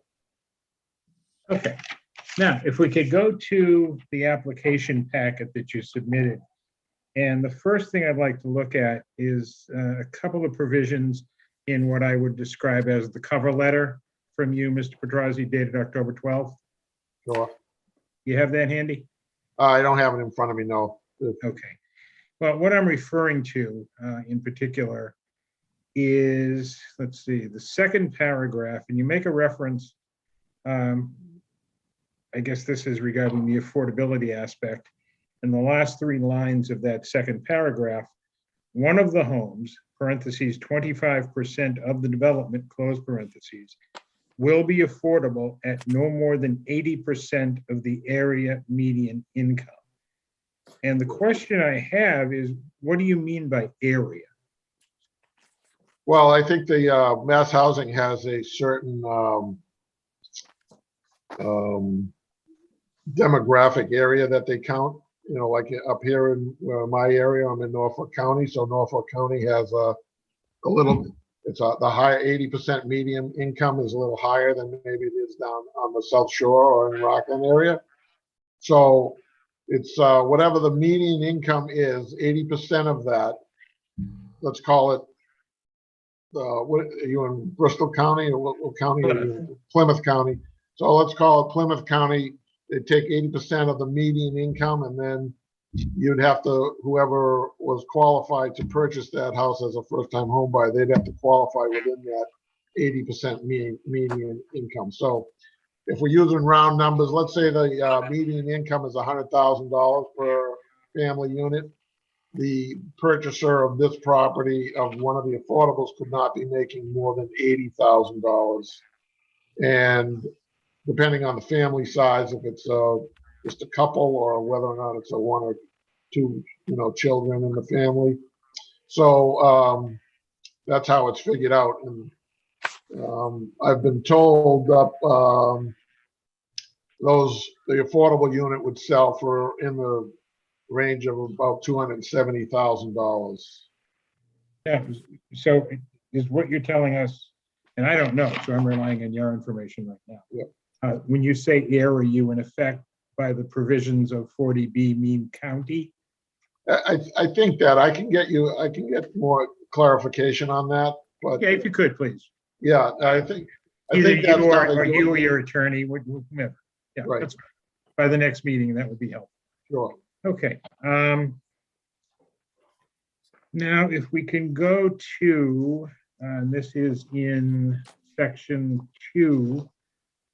Okay. Now, if we could go to the application packet that you submitted. And the first thing I'd like to look at is a couple of provisions in what I would describe as the cover letter from you, Mr. Petrozzi, dated October 12th. Sure. You have that handy? I don't have it in front of me, no. Okay. Well, what I'm referring to in particular is, let's see, the second paragraph, and you make a reference, I guess this is regarding the affordability aspect. In the last 3 lines of that second paragraph, one of the homes, parentheses, 25% of the development, close parentheses, will be affordable at no more than 80% of the area median income. And the question I have is, what do you mean by area? Well, I think the mass housing has a certain demographic area that they count. You know, like up here in my area, I'm in Norfolk County, so Norfolk County has a little, it's the higher 80% median income is a little higher than maybe it is down on the South Shore or in Rockland area. So it's whatever the median income is, 80% of that, let's call it, what are you in Bristol County or what county are you in? Plymouth County. So let's call it Plymouth County. They take 80% of the median income, and then you'd have to, whoever was qualified to purchase that house as a first-time home buyer, they'd have to qualify within that 80% median income. So if we're using round numbers, let's say the median income is $100,000 per family unit. The purchaser of this property of one of the affordables could not be making more than $80,000. And depending on the family size, if it's just a couple or whether or not it's a 1 or 2, children in the family. So that's how it's figured out. And I've been told that the affordable unit would sell for in the range of about $270,000. Yeah, so is what you're telling us, and I don't know, so I'm relying on your information right now. Yeah. When you say area, you in effect, by the provisions of 40B, mean county? I think that I can get more clarification on that, but Yeah, if you could, please. yeah, I think Either that's you how they or do you it. or your attorney, whomever. Yeah, Right. that's fine. By the next meeting, that would be helpful. Sure. Okay. Now, if we can go to, this is in section 2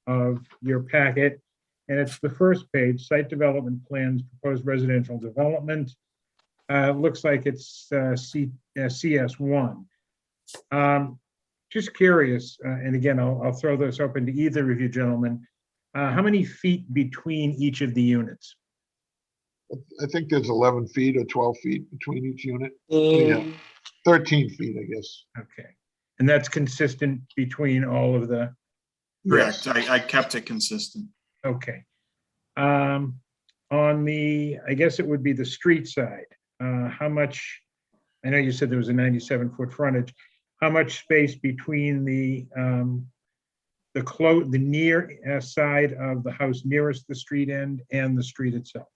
of your packet, and it's the first page, site development plans, proposed residential development. Looks like it's CS1. Just curious, and again, I'll throw this open to either of you gentlemen. How many feet between each of the units? I think there's 11 feet or 12 feet between each unit. Yeah, 13 feet, I guess. Okay, and that's consistent between all of the, Yes. Correct. I kept it consistent. okay. On the, I guess it would be the street side, how much, I know you said there was a 97-foot frontage, how much space between the near side of the house nearest the street end and the street itself?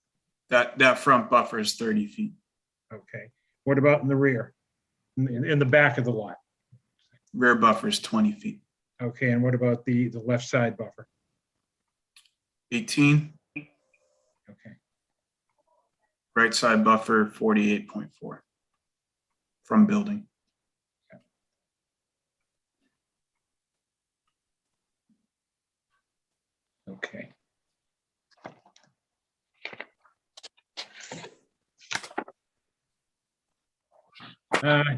That front buffer is 30 feet. Okay, what about in the rear, in the back of the lot? Rear buffer is 20 feet. Okay, and what about the left side buffer? 18. Okay, Right side buffer 48.4 from building. okay.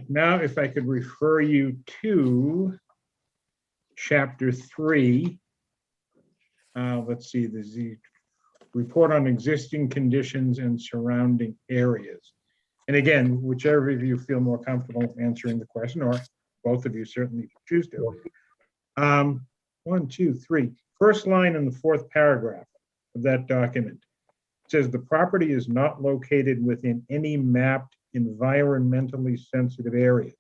Now, if I could refer you to chapter 3. Let's see, the report on existing conditions and surrounding areas. And again, whichever of you feel more comfortable answering the question, or both of you certainly choose to. 1, 2, 3. First line in the 4th paragraph of that document. It says the property is not located within any mapped environmentally sensitive areas.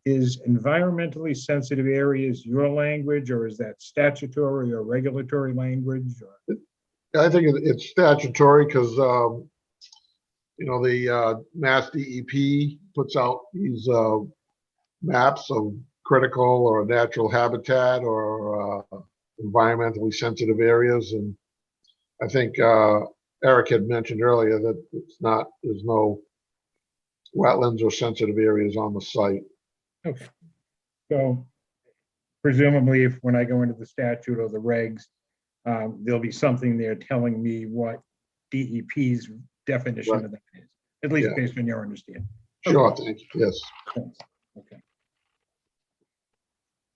Is environmentally sensitive areas your language, or is that statutory or regulatory language? Or? I think it's statutory because, the Mass DEP puts out these maps of critical or natural habitat or environmentally sensitive areas. And I think Eric had mentioned earlier that it's not, there's no wetlands or sensitive areas on the site. Okay. So presumably if when I go into the statute or the regs, there'll be something there telling me what DEP's definition Right. of that is, at least Yeah. based on your understanding. Sure, thank you, yes. Thanks. Okay.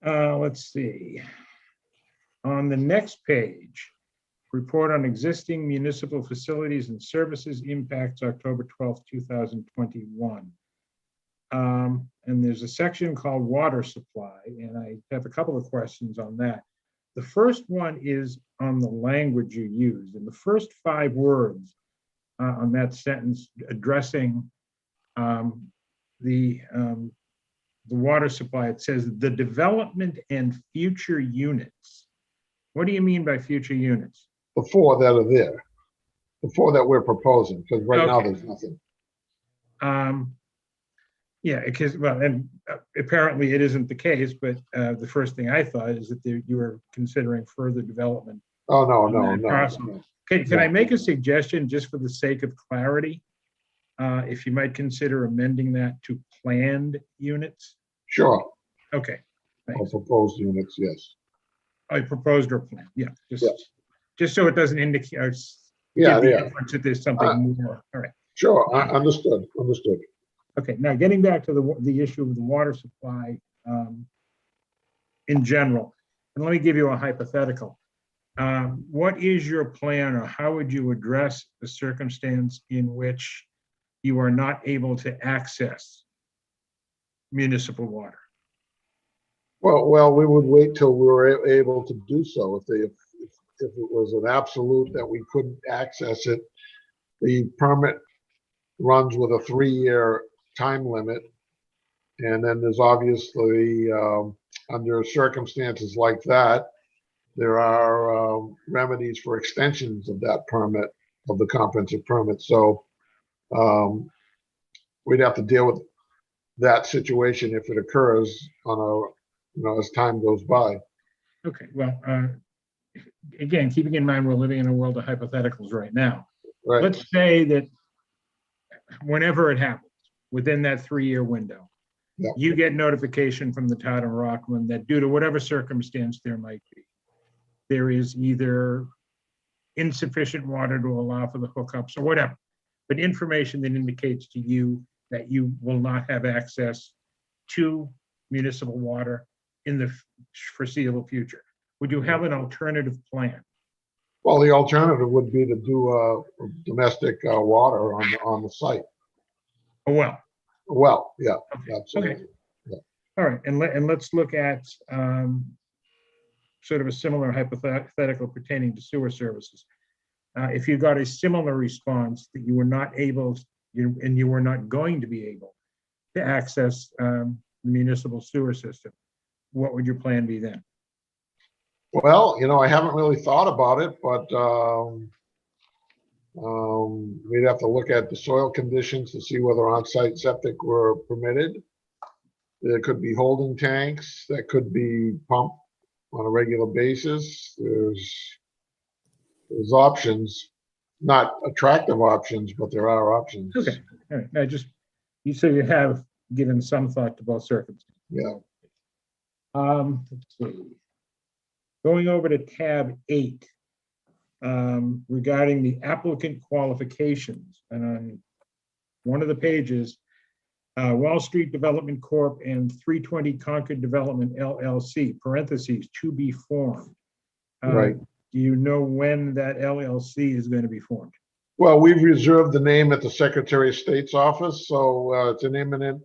Let's see. On the next page, report on existing municipal facilities and services impacts October 12th, 2021. And there's a section called water supply, and I have a couple of questions on that. The first one is on the language you used. In the first 5 words on that sentence addressing the water supply, it says the development and future units. What do you mean by future units? The 4 that are there, the 4 that we're proposing, because right now Okay. there's nothing. Yeah, because, well, and apparently it isn't the case, but the first thing I thought is that you were considering further development. Oh, no, on no, that no, parcel. no. Can I make a suggestion just for the sake of clarity? If you might consider amending that to planned units? Sure, Okay, or thanks. proposed units, yes. I proposed or planned, yeah, Yeah. just so it doesn't indicate, or Yeah, give the yeah, inference that there's something more. All right. sure, understood, understood. Okay, now getting back to the issue of the water supply in general, and let me give you a hypothetical. What is your plan, or how would you address the circumstance in which you are not able to access municipal water? Well, we would wait till we were able to do so. If it was an absolute that we couldn't access it, the permit runs with a 3-year time limit. And then there's obviously, under circumstances like that, there are remedies for extensions of that permit, of the comprehensive permit. So we'd have to deal with that situation if it occurs on a, as time goes by. Okay, well, again, keeping in mind we're living in a world of hypotheticals right now. Right, Let's say that whenever it happens, within that 3-year window, Yeah. you get notification from the town of Rockland that due to whatever circumstance there might be, there is either insufficient water to allow for the hookups or whatever, but information that indicates to you that you will not have access to municipal water in the foreseeable future. Would you have an alternative plan? well, the alternative would be to do domestic water on the site. Oh, well, Well, yeah, okay, absolutely. all right, and let's look at sort of a similar hypothetical pertaining to sewer services. If you got a similar response that you were not able, and you were not going to be able to access the municipal sewer system, what would your plan be then? Well, I haven't really thought about it, but we'd have to look at the soil conditions to see whether on-site septic were permitted. There could be holding tanks that could be pumped on a regular basis. There's options, not attractive options, but there are options. Okay, all right, so you have given some thought to both circumstances. Yeah. Let's see. Going over to tab 8, regarding the applicant qualifications, and on one of the pages, Wall Street Development Corp. and 320 Concord Development LLC, parentheses, to be formed. Right. Do you know when that LLC is going to be formed? Well, we've reserved the name at the Secretary of State's office, so it's an imminent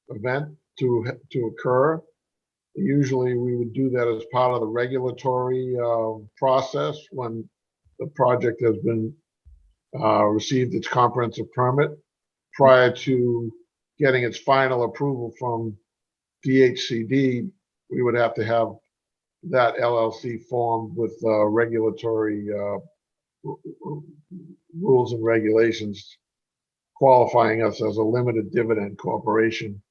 event to occur. Usually we would do that as part of the regulatory process when the project has been received its comprehensive permit prior to getting its final approval from DHCD. We would have to have that LLC formed with regulatory rules and regulations qualifying us as a limited dividend corporation.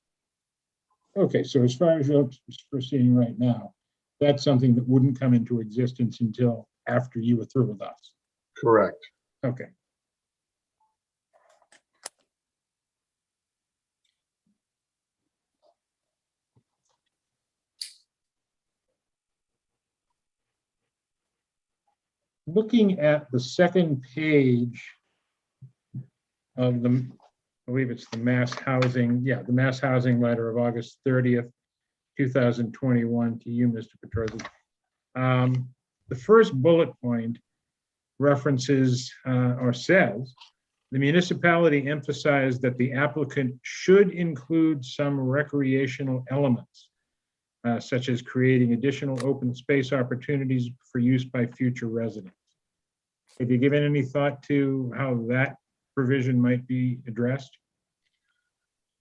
Okay, so as far as you're proceeding right now, that's something that wouldn't come into existence until after you were through with us. correct. Okay. Looking at the second page of the, I believe it's the mass housing, the mass housing letter of August 30th, 2021 to you, Mr. Petrosi. The first bullet point references or says, the municipality emphasized that the applicant should include some recreational elements, such as creating additional open space opportunities for use by future residents. Have you given any thought to how that provision might be addressed?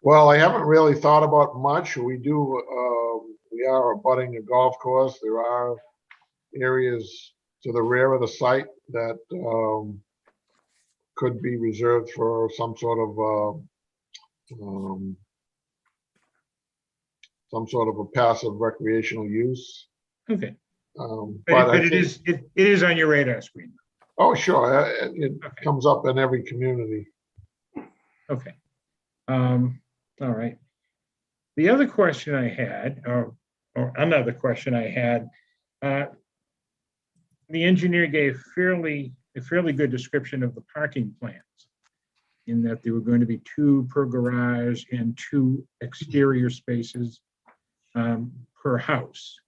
Well, I haven't really thought about much. We are abutting a golf course. There are areas to the rear of the site that could be reserved for some sort of a passive recreational use. Okay, But I but it think, is on your radar screen. oh, sure, it Okay. comes up in every community. Okay. All right. The other question I had, or another question I had, the engineer gave a fairly good description of the parking plans, in that there were going to be 2 per garage and 2 exterior spaces per house.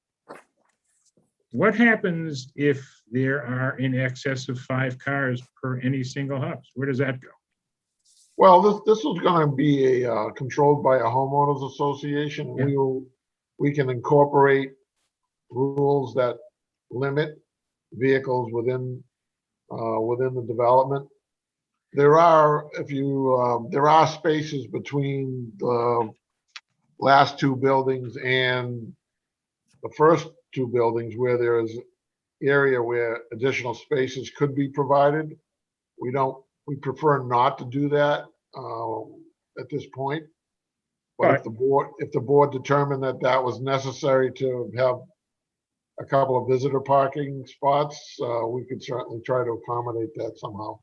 What happens if there are in excess of 5 cars per any single house? Where does that go? Well, this is gonna be controlled by a homeowners association. Yeah. We can incorporate rules that limit vehicles within the development. There are spaces between the last 2 buildings and the first 2 buildings where there is area where additional spaces could be provided. We prefer not to do that at this point. But if the board determined that that was necessary to have a couple of visitor parking spots, we could certainly try to accommodate that somehow.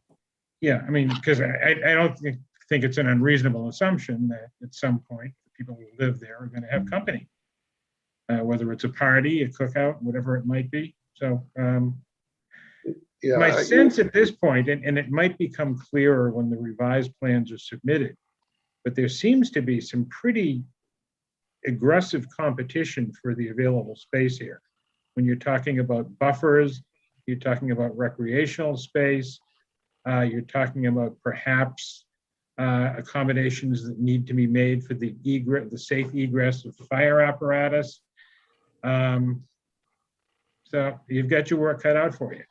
Yeah, I mean, because I don't think it's an unreasonable assumption that at some point, the people who live there are going to have company, whether it's a party, a cookout, whatever it might be. So Yeah, my sense at this point, and it might become clearer when the revised plans are submitted, but there seems to be some pretty aggressive competition for the available space here. When you're talking about buffers, you're talking about recreational space, you're talking about perhaps accommodations that need to be made for the safe egress of fire apparatus. So you've got your work cut out for you.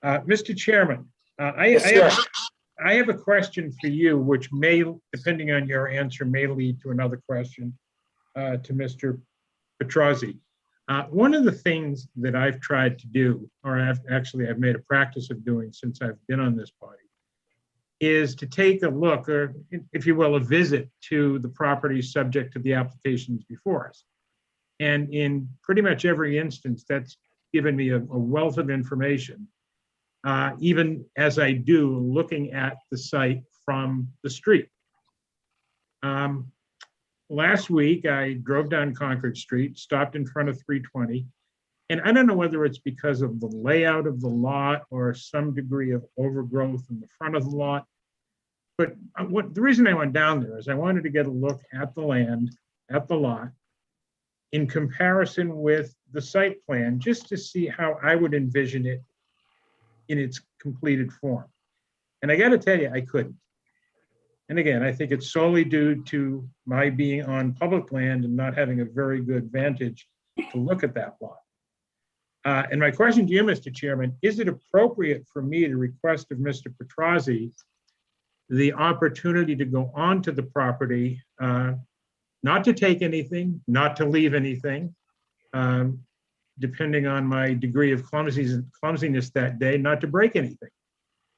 Mr. Chairman, I have a question for you, which may, depending on your answer, may lead to another question to Mr. Petrosi. One of the things that I've tried to do, or I've made a practice of doing since I've been on this body, is to take a look, or if you will, a visit to the properties subject to the applications before us. And in pretty much every instance, that's given me a wealth of information, even as I do looking at the site from the street. Last week, I drove down Concord Street, stopped in front of 320, and I don't know whether it's because of the layout of the lot or some degree of overgrowth in the front of the lot, but the reason I went down there is I wanted to get a look at the land, at the lot, in comparison with the site plan, just to see how I would envision it in its completed form. And I got to tell you, I couldn't. And again, I think it's solely due to my being on public land and not having a very good vantage to look at that lot. And my question to you, Mr. Chairman, is it appropriate for me to request of Mr. Petrosi the opportunity to go onto the property, not to take anything, not to leave anything, depending on my degree of clumsiness that day, not to break anything,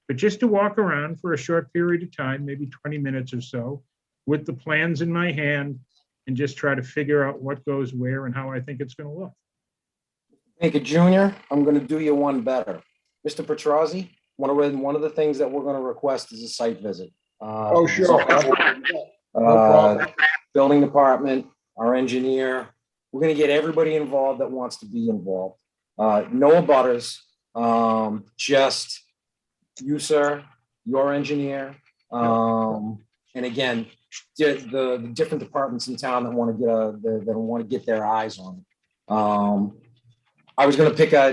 but just to walk around for a short period of time, maybe 20 minutes or so, with the plans in my hand and just try to figure out what goes where and how I think it's going to look. Make it Junior, I'm going to do you one better. Mr. Petrosi, one of the things that we're gonna request is a site visit. Oh, sure. Uh, Building department, our engineer, we're gonna get everybody involved that wants to be involved. No abutters, just you, sir, your engineer. And again, the different departments in town that want to get their eyes on it. I was gonna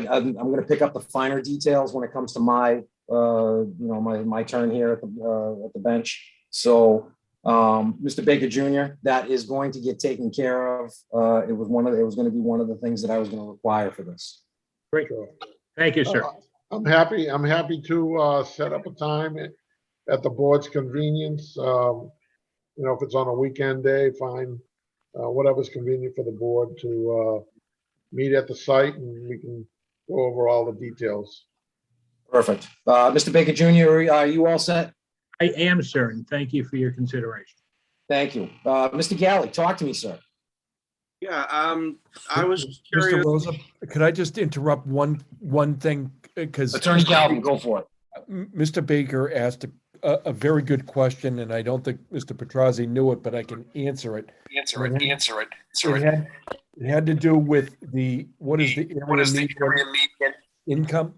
I'm gonna pick up the finer details when it comes to my my turn here at the bench. So Mr. Baker Jr., that is going to get taken care of. It was going to be one of the things that I was going to require for this. Great. Thank you, sir. I'm happy to set up a time at the board's convenience. If it's on a weekend day, fine. Whatever's convenient for the board to meet at the site, and we can go over all the details. Perfect. Mr. Baker Jr., are you all set? I am, sir, and thank you for your consideration. Thank you. Mr. Galley, talk to me, sir. Yeah, I was Mr. curious. Rosa, could I just interrupt one thing? Because Attorney Galvin, go for it. Mr. Baker asked a very good question, and I don't think Mr. Petrozzi knew it, but I can answer it. It had to do with what is the area median income?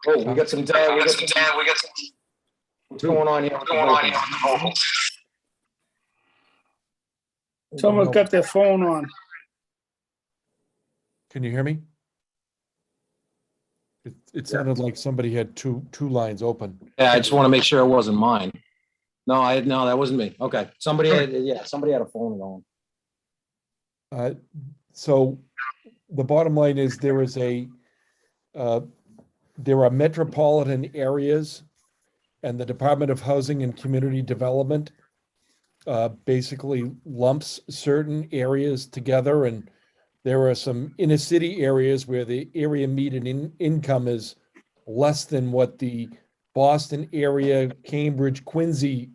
Oh, we got some. What's going on here? Someone's got their phone on. Can you hear me? It sounded like somebody had two lines open. Yeah, I just want to make sure it wasn't mine. No, that wasn't me. Okay, somebody had a phone going. So the bottom line is there are metropolitan areas, and the Department of Housing and Community Development basically lumps certain areas together, and there are some inner city areas where the area median income is less than what the Boston area, Cambridge, Quincy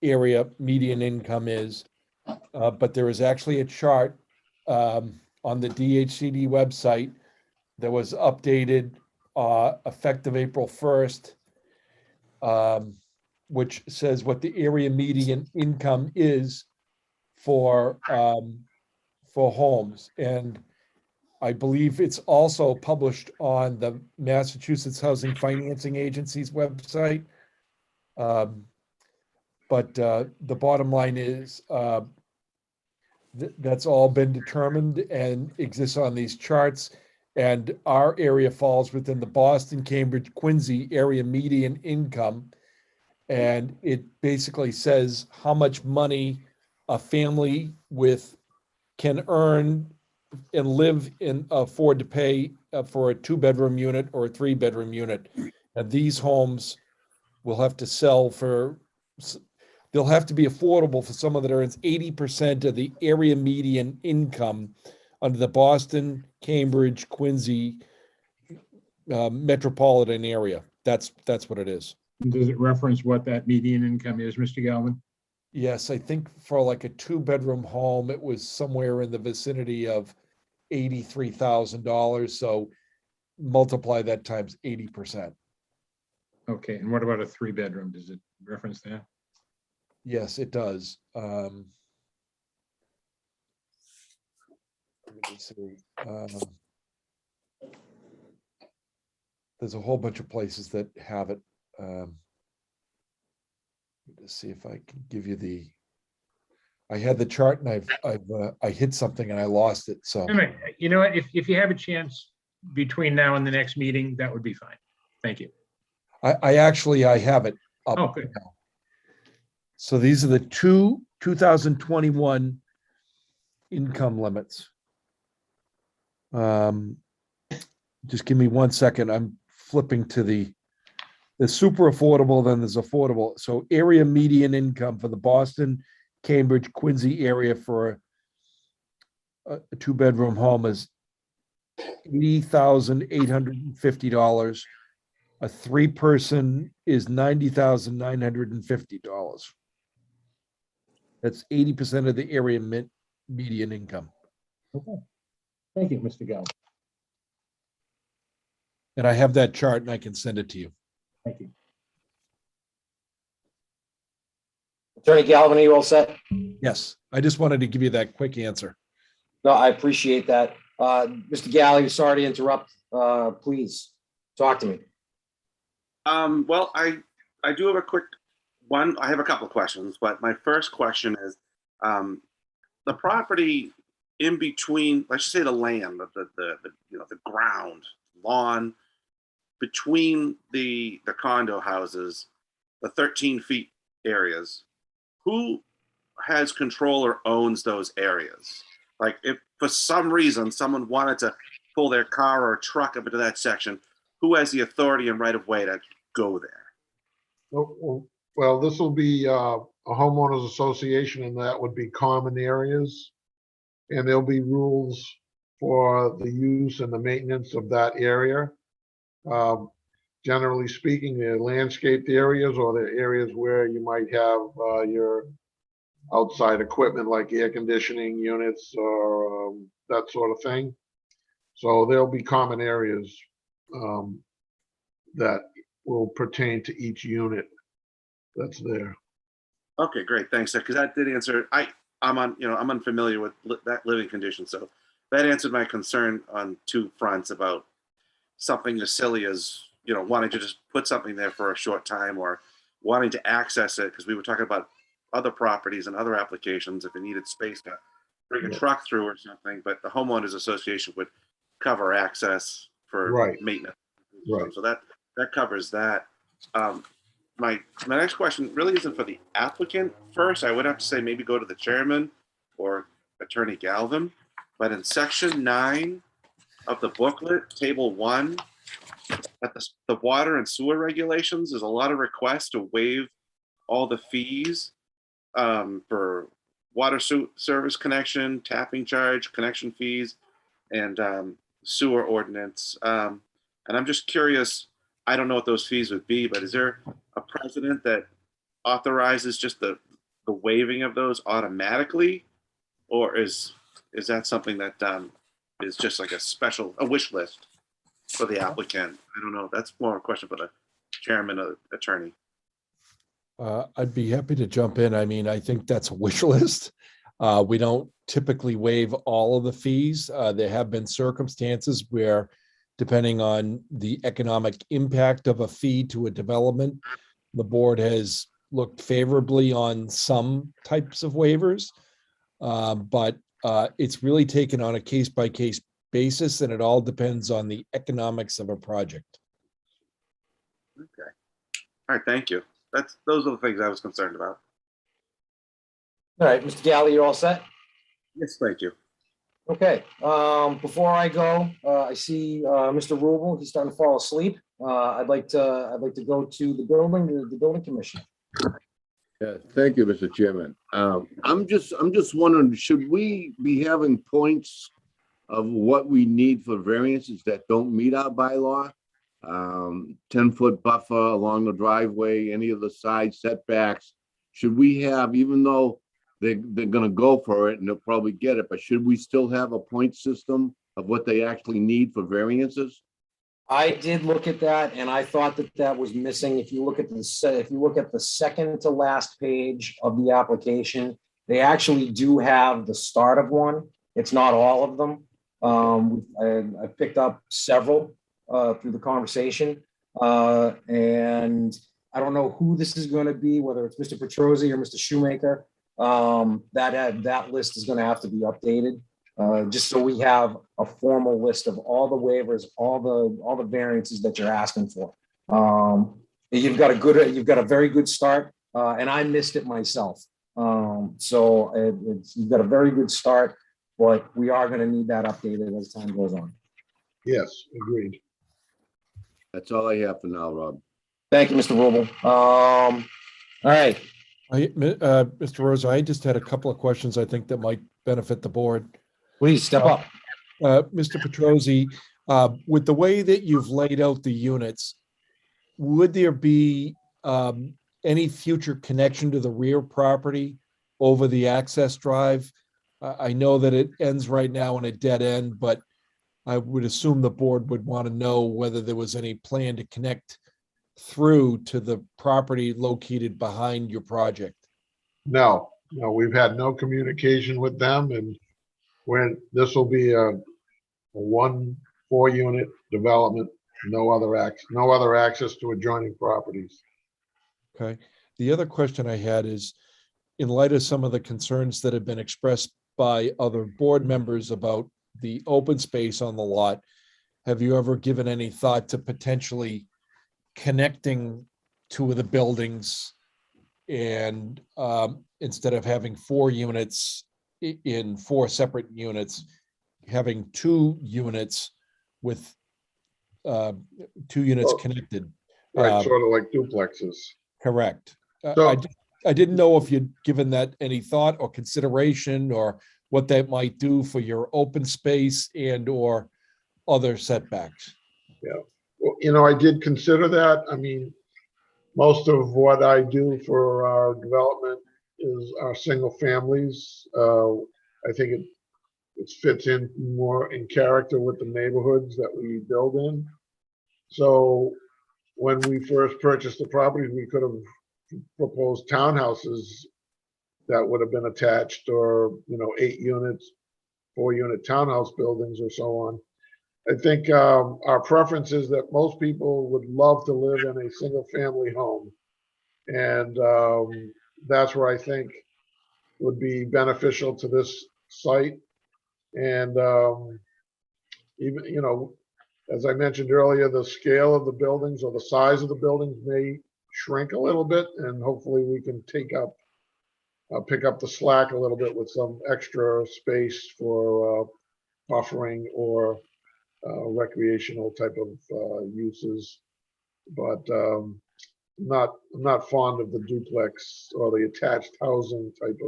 area median income is. But there is actually a chart on the DHCD website that was updated effective April 1st, which says what the area median income is for homes. And I believe it's also published on the Massachusetts Housing Financing Agency's website. But the bottom line is that's all been determined and exists on these charts. And our area falls within the Boston, Cambridge, Quincy area median income. And it basically says how much money a family can earn and live afford to pay for a 2-bedroom unit or a 3-bedroom unit. And these homes will have to sell they'll have to be affordable for someone that earns 80% of the area median income under the Boston, Cambridge, Quincy metropolitan area. That's what it is. Does it reference what that median income is, Mr. Galvin? Yes, I think for like a 2-bedroom home, it was somewhere in the vicinity of $83,000. So multiply that times 80%. Okay, and what about a 3-bedroom? Does it reference that? Yes, it does. Let me see. There's a whole bunch of places that have it. Let's see if I can give you I had the chart and I hit something and I lost it. So You know what? If you have a chance between now and the next meeting, that would be fine. Thank you. I have it up Oh, good. now. So these are the 2021 income limits. Just give me 1 second. I'm flipping to the super affordable, then there's affordable. So area median income for the Boston, Cambridge, Quincy area for a 2-bedroom home is $80,850. A 3-person is $90,950. That's 80% of the area median income. Okay. Thank you, Mr. Galvin. And I have that chart and I can send it to you. Thank you. Attorney Galvin, are you all set? Yes, I just wanted to give you that quick answer. No, I appreciate that. Mr. Galley, sorry to interrupt. Please talk to me. Well, I do have a quick one. I have a couple of questions, but my first question is, the property in between, let's just say the land, the ground, lawn, between the condo houses, the 13 feet areas, who has control or owns those areas? Like if for some reason someone wanted to pull their car or truck up into that section, who has the authority and right of way to go there? Well, this will be a homeowners association, and that would be common areas. And there'll be rules for the use and the maintenance of that area. Generally speaking, they're landscaped areas, or they're areas where you might have your outside equipment like air conditioning units or that sort of thing. So there'll be common areas that will pertain to each unit that's there. Okay, great, thanks. Because that did answer. I'm unfamiliar with that living condition, so that answered my concern on two fronts about something as silly as wanting to just put something there for a short time or wanting to access it, because we were talking about other properties and other applications if it needed space to bring a truck through or something, but the homeowners association would cover access for Right. maintenance. Right. So that covers that. My next question really isn't for the applicant first. I would have to say maybe go to the chairman or Attorney Galvin. But in section 9 of the booklet, table 1, at the water and sewer regulations, there's a lot of requests to waive all the fees for water service connection, tapping charge, connection fees, and sewer ordinance. And I'm just curious, I don't know what those fees would be, but is there a precedent that authorizes just the waiving of those automatically? Or is that something that is just like a wish list for the applicant? I don't know. That's more a question for the chairman or attorney. I'd be happy to jump in. I mean, I think that's a wish list. We don't typically waive all of the fees. There have been circumstances where, depending on the economic impact of a fee to a development, the board has looked favorably on some types of waivers. But it's really taken on a case-by-case basis, and it all depends on the economics of a project. Okay. All right. Thank you. Those are the things I was concerned about. All right, Mr. Galley, you all set? Yes, thank you. Okay, before I go, I see Mr. Rubel, he's starting to fall asleep. I'd like to go to the building commissioner. Yeah, thank you, Mr. Chairman. I'm just wondering, should we be having points of what we need for variances that don't meet our bylaw? 10-foot buffer along the driveway, any of the side setbacks. Should we have, even though they're gonna go for it and they'll probably get it, but should we still have a point system of what they actually need for variances? I did look at that and I thought that was missing. If you look at the second to last page of the application, they actually do have the start of one. It's not all of them. I picked up several through the conversation, and I don't know who this is going to be, whether it's Mr. Petrosi or Mr. Shoemaker. That list is going to have to be updated. Just so we have a formal list of all the waivers, all the variances that you're asking for. You've got a very good start, and I missed it myself. You've got a very good start, but we are going to need that updated as time goes on. Yes, agreed. That's all I have for now, Rob. Thank you, Mr. Rubel. All right. Mr. Rosa, I just had a couple of questions I think that might benefit the board. Please step up. Mr. Petrosi, with the way that you've laid out the units, would there be any future connection to the rear property over the access drive? I know that it ends right now in a dead end, but I would assume the board would want to know whether there was any plan to connect through to the property located behind your project. No, we've had no communication with them, and this will be a 4-unit development, no other access to adjoining properties. Okay. The other question I had is, in light of some of the concerns that have been expressed by other board members about the open space on the lot, have you ever given any thought to potentially connecting two of the buildings and instead of having 4 units in 4 separate units, having 2 units with 2 units Oh, connected? Right, sort of like duplexes. Correct. So- I didn't know if you'd given that any thought or consideration, or what that might do for your open space and or other setbacks. Well, I did consider that. I mean, most of what I do for our development is our single families. I think it fits in more in character with the neighborhoods that we build in. So when we first purchased the property, we could have proposed townhouses that would have been attached, or 8 units, 4-unit townhouse buildings or so on. I think our preference is that most people would love to live in a single family home. And that's where I think would be beneficial to this site. And even, as I mentioned earlier, the scale of the buildings or the size of the buildings may shrink a little bit, and hopefully we can pick up the slack a little bit with some extra space for buffering or recreational type of uses. But I'm not fond of the duplex or the attached housing type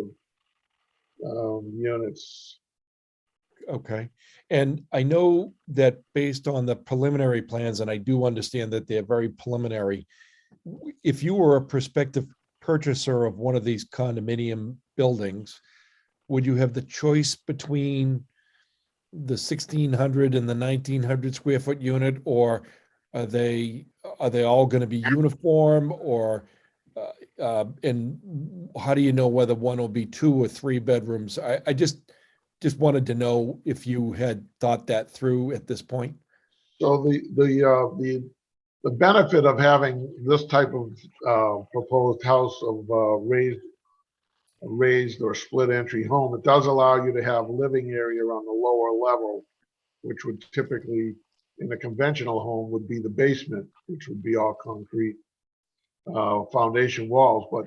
of units. Okay. And I know that based on the preliminary plans, and I do understand that they're very preliminary, if you were a prospective purchaser of one of these condominium buildings, would you have the choice between the 1,600 and the 1,900 square foot unit, or are they all going to be uniform, or and how do you know whether one will be 2 or 3 bedrooms? I just wanted to know if you had thought that through at this point. So the benefit of having this type of proposed house of raised or split entry home, it does allow you to have living area on the lower level, which would typically in a conventional home would be the basement, which would be all concrete foundation walls. But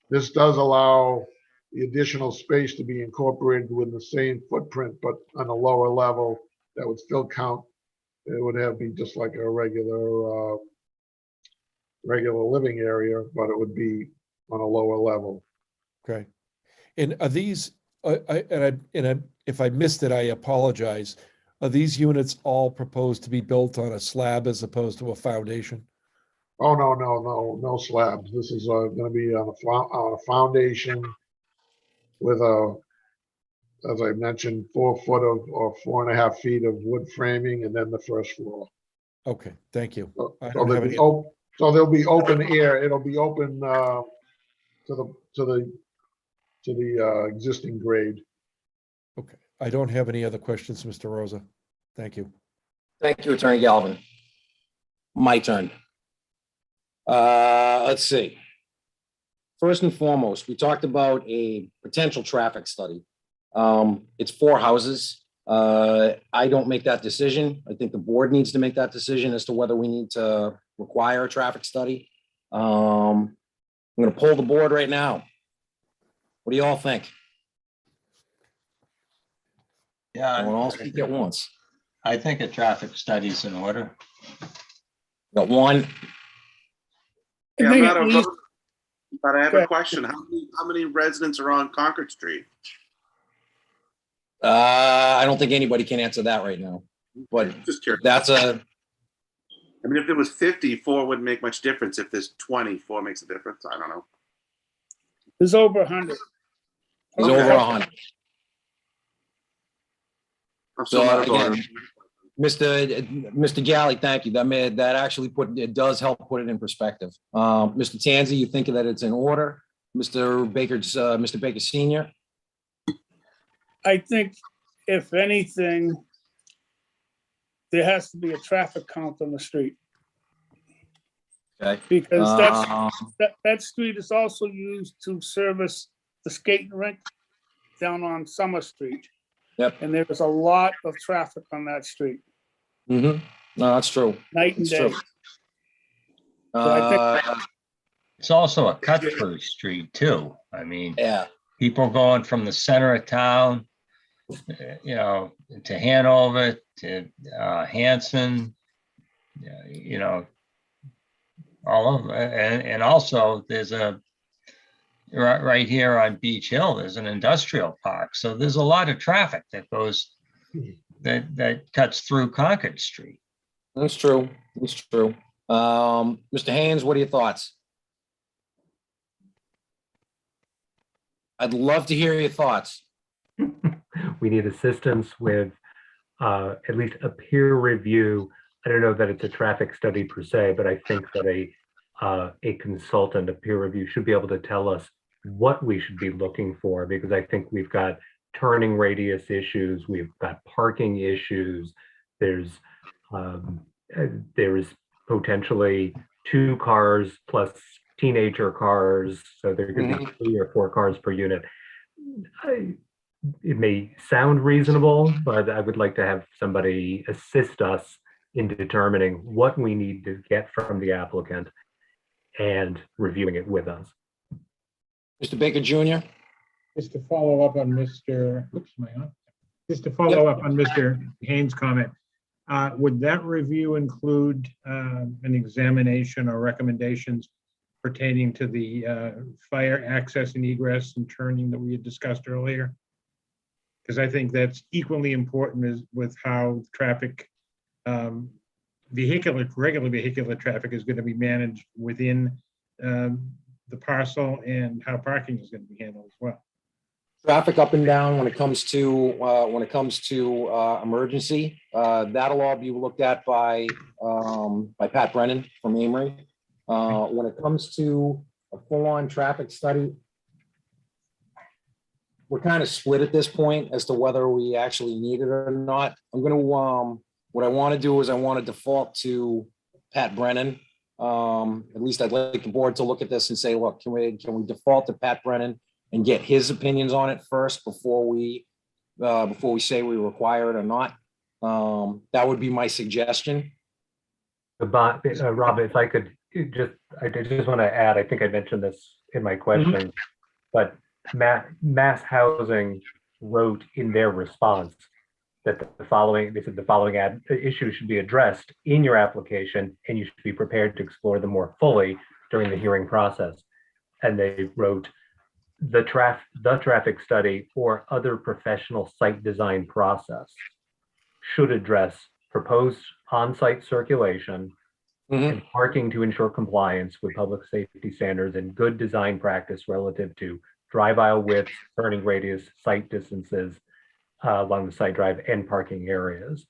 this does allow the additional space to be incorporated with the same footprint, but on a lower level that would still count. It would be just like a regular living area, but it would be on a lower level. Okay. And are these, if I missed it, I apologize. Are these units all proposed to be built on a slab as opposed to a foundation? Oh, no slabs. This is going to be on a foundation with as I mentioned, 4 foot or 4.5 feet of wood framing, and then the first floor. Okay, thank you. So I don't have any- there'll be open air. It'll be open to the existing grade. Okay, I don't have any other questions, Mr. Rosa. Thank you. Thank you, Attorney Galvin. My turn. Let's see. First and foremost, we talked about a potential traffic study. It's 4 houses. I don't make that decision. I think the board needs to make that decision as to whether we need to require a traffic study. I'm going to poll the board right now. What do you all think? Yeah, Don't all speak at once. I think a traffic study's in order. Got 1. I Yeah, I'm think not at a least- voter, but I have Okay. a question. How many residents are on Concord Street? I don't think anybody can answer that right now, but Just curious. that's a, I mean, if there was 50, 4 wouldn't make much difference. If there's 20, 4 makes a difference. I don't know. There's over 100. it's Okay. over 100. I'm So still not a again, voter. Mr. Galley, thank you. That actually it does help put it in perspective. Mr. Tanzi, you think that it's in order? Mr. Baker Senior? I think if anything, there has to be a traffic count on the street. Okay. Because that street is also used to service the skating rink down on Summer Street. Yep. And there is a lot of traffic on that street, No, that's true. night and It's day. true. I think- It's also a cut-through street too. I mean, Yeah. people going from the center of town, you know, to Hanover, to Hanson, you know, all of, and also there's right here on Beach Hill, there's an industrial park. So there's a lot of traffic that goes, that cuts through Concord Street. That's true. That's true. Mr. Haynes, what are your thoughts? I'd love to hear your thoughts. We need assistance with at least a peer review. I don't know that it's a traffic study per se, but I think that a consultant, a peer review should be able to tell us what we should be looking for, because I think we've got turning radius issues, we've got parking issues, there's potentially 2 cars plus teenager cars, so there could be 3 or 4 cars per unit. It may sound reasonable, but I would like to have somebody assist us in determining what we need to get from the applicant and reviewing it with us. Mr. Baker Jr.? Just to follow up on Mr. Oops, am I on? Just to follow up on Mr. Haynes' comment, would that review include an examination or recommendations pertaining to the fire access and egress and turning that we had discussed earlier? Because I think that's equally important as with how traffic, regular vehicular traffic is going to be managed within the parcel, and how parking is going to be handled as well. Traffic up and down when it comes to emergency, that'll all be looked at by Pat Brennan from Amory. When it comes to a full-on traffic study, we're kind of split at this point as to whether we actually need it or not. I'm going to what I want to do is I want to default to Pat Brennan. At least I'd like the board to look at this and say, look, can we default to Pat Brennan and get his opinions on it first before we say we require it or not? That would be my suggestion. Rob, if I could I just want to add, I think I mentioned this in my question, but Mass Housing wrote in their response that they said the following issues should be addressed in your application, and you should be prepared to explore them more fully during the hearing process. And they wrote, the traffic study or other professional site design process should address proposed on-site circulation and parking to ensure compliance with public safety standards and good design practice relative to drive aisle widths, turning radius, site distances along the site drive, and parking areas.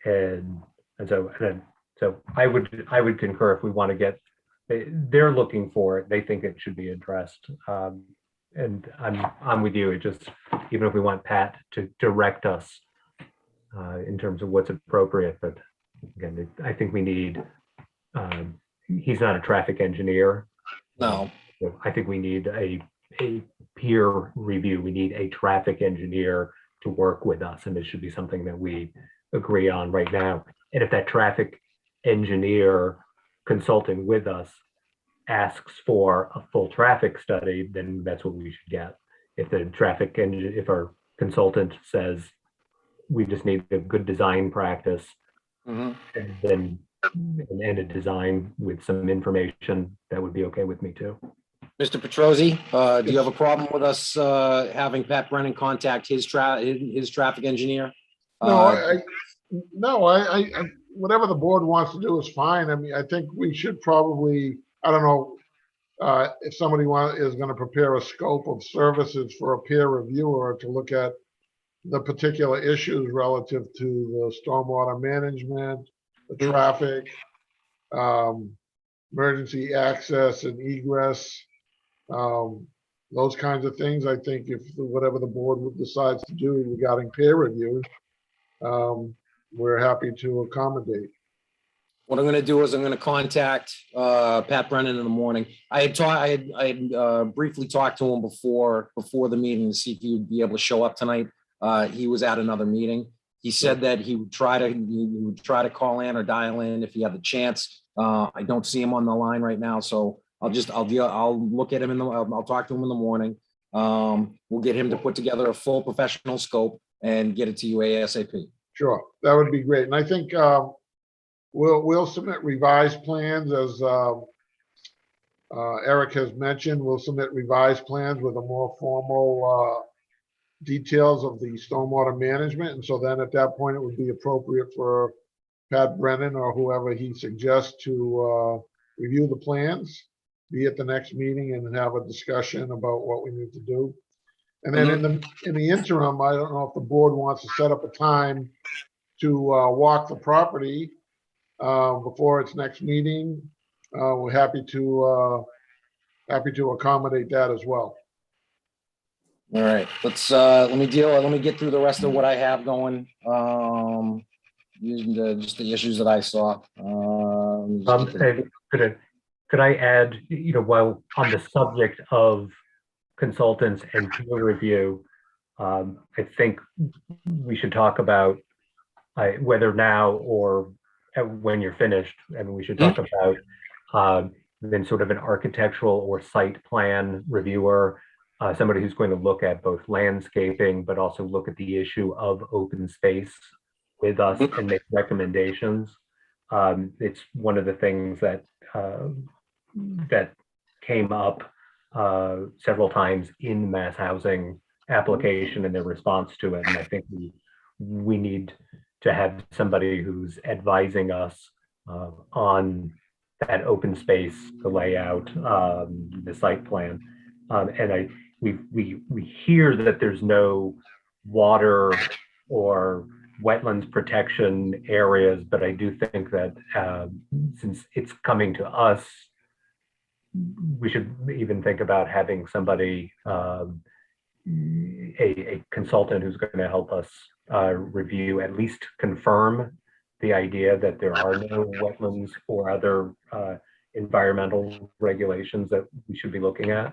And so I would concur, if we want to get, they're looking for it, they think it should be addressed. And I'm with you. It just, even if we want Pat to direct us in terms of what's appropriate, but again, I think we need, he's not a traffic engineer. No. I think we need a peer review. We need a traffic engineer to work with us, and it should be something that we agree on right now. And if that traffic engineer consulting with us asks for a full traffic study, then that's what we should get. If the traffic engine, if our consultant says we just need a good design practice, and then and a design with some information, that would be okay with me too. Mr. Petrosi, do you have a problem with us having Pat Brennan contact his traffic engineer? No, I whatever the board wants to do is fine. I mean, I think we should probably, I don't know, if somebody is going to prepare a scope of services for a peer reviewer to look at the particular issues relative to the stormwater management, the traffic, emergency access and egress, those kinds of things. I think if whatever the board decides to do regarding peer review, we're happy to accommodate. What I'm gonna do is I'm gonna contact Pat Brennan in the morning. I had briefly talked to him before the meeting to see if he would be able to show up tonight. He was at another meeting. He said that he would try to call in or dial in if he had the chance. I don't see him on the line right now, so I'll look at him I'll talk to him in the morning. We'll get him to put together a full professional scope and get it to you ASAP. Sure, that would be great. And I think we'll submit revised plans as Eric has mentioned. We'll submit revised plans with a more formal details of the stormwater management. And so then at that point, it would be appropriate for Pat Brennan or whoever he suggests to review the plans, be at the next meeting and have a discussion about what we need to do. And then in the interim, I don't know if the board wants to set up a time to walk the property before its next meeting. We're happy to accommodate that as well. All right, let me get through the rest of what I have going. Using just the issues that I saw. Could I add, while on the subject of consultants and peer review, I think we should talk about whether now or when you're finished, and we should talk about then sort of an architectural or site plan reviewer, somebody who's going to look at both landscaping, but also look at the issue of open space with us and make recommendations. It's one of the things that that came up several times in mass housing application and their response to it. And I think we need to have somebody who's advising us on that open space, the layout, the site plan. And we hear that there's no water or wetlands protection areas, but I do think that since it's coming to us, we should even think about having somebody, a consultant who's going to help us review, at least confirm the idea that there are no wetlands or other environmental regulations that we should be looking at.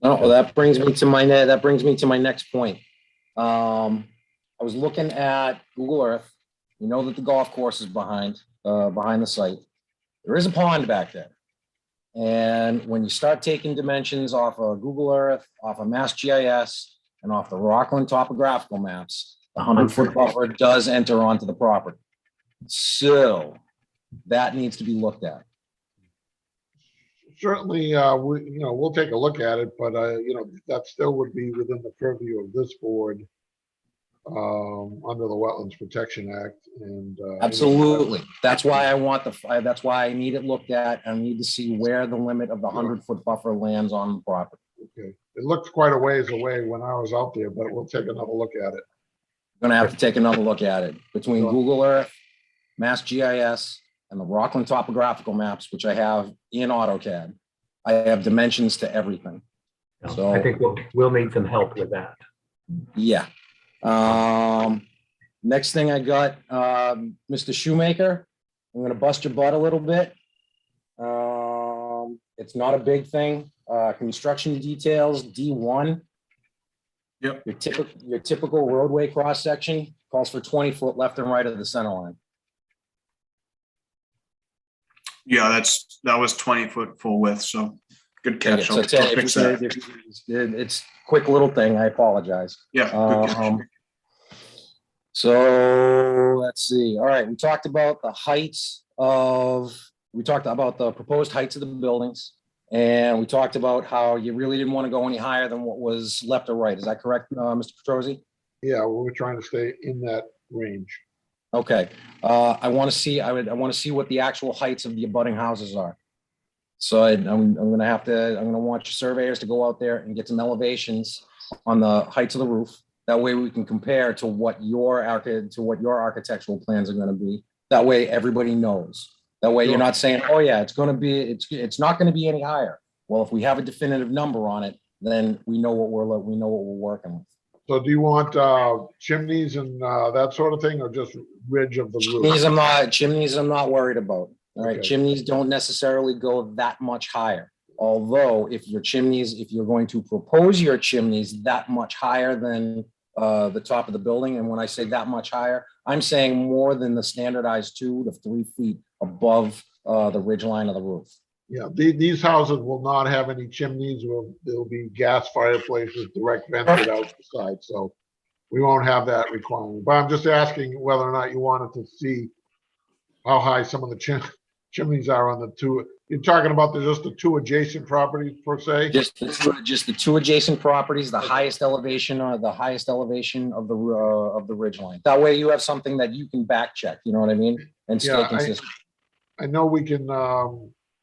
Oh, that brings me to my next point. I was looking at Google Earth. You know that the golf course is behind the site. There is a pond back there. And when you start taking dimensions off of Google Earth, off of Mass GIS, and off the Rockland topographical maps, the 100-foot buffer does enter onto the property. So that needs to be looked at. Certainly, we'll take a look at it, but that still would be within the purview of this board under the Wetlands Protection Act. And absolutely, that's why that's why I need it looked at. I need to see where the limit of the 100-foot buffer lands on the property. Okay, it looked quite a ways away when I was out there, but we'll take another look at it. I'm gonna have to take another look at it between Google Earth, Mass GIS, and the Rockland topographical maps, which I have in AutoCAD. I have dimensions to everything. So I think we'll need some help with that. Yeah. Next thing I got, Mr. Shoemaker, I'm going to bust your butt a little bit. It's not a big thing. Construction details, D1. Yep. Your typical roadway cross section calls for 20 foot left and right of the center line. Yeah, that was 20-foot full width. So good catch. So it's quick little thing. I apologize. Yeah. Good catch. So let's see. All right, we talked about the proposed heights of the buildings, and we talked about how you really didn't want to go any higher than what was left or right. Is that correct, Mr. Petrosi? Yeah, we're trying to stay in that range. Okay. I want to see what the actual heights of the abutting houses are. So I'm going to want your surveyors to go out there and get some elevations on the heights of the roof. That way we can compare to what your architectural plans are gonna be. That way everybody knows. That way you're Sure. not saying, oh yeah, it's not gonna be any higher. Well, if we have a definitive number on it, then we know what we're working with. So do you want chimneys and that sort of thing, or just ridge of the roof? Chimneys I'm not worried about. All right, Okay. chimneys don't necessarily go that much higher. Although if you're going to propose your chimneys that much higher than the top of the building, and when I say that much higher, I'm saying more than the standardized 2 to 3 feet above the ridge line of the roof. Yeah, these houses will not have any chimneys. There'll be gas fireplaces direct vented out the side, so we won't have that requirement. But I'm just asking whether or not you wanted to see how high some of the chimneys are on the 2. You're talking about just the 2 adjacent properties per se? Just the 2 adjacent properties, the highest elevation of the ridge line. That way you have something that you can back check, you know what I mean? And stay Yeah, consistent. I know we can,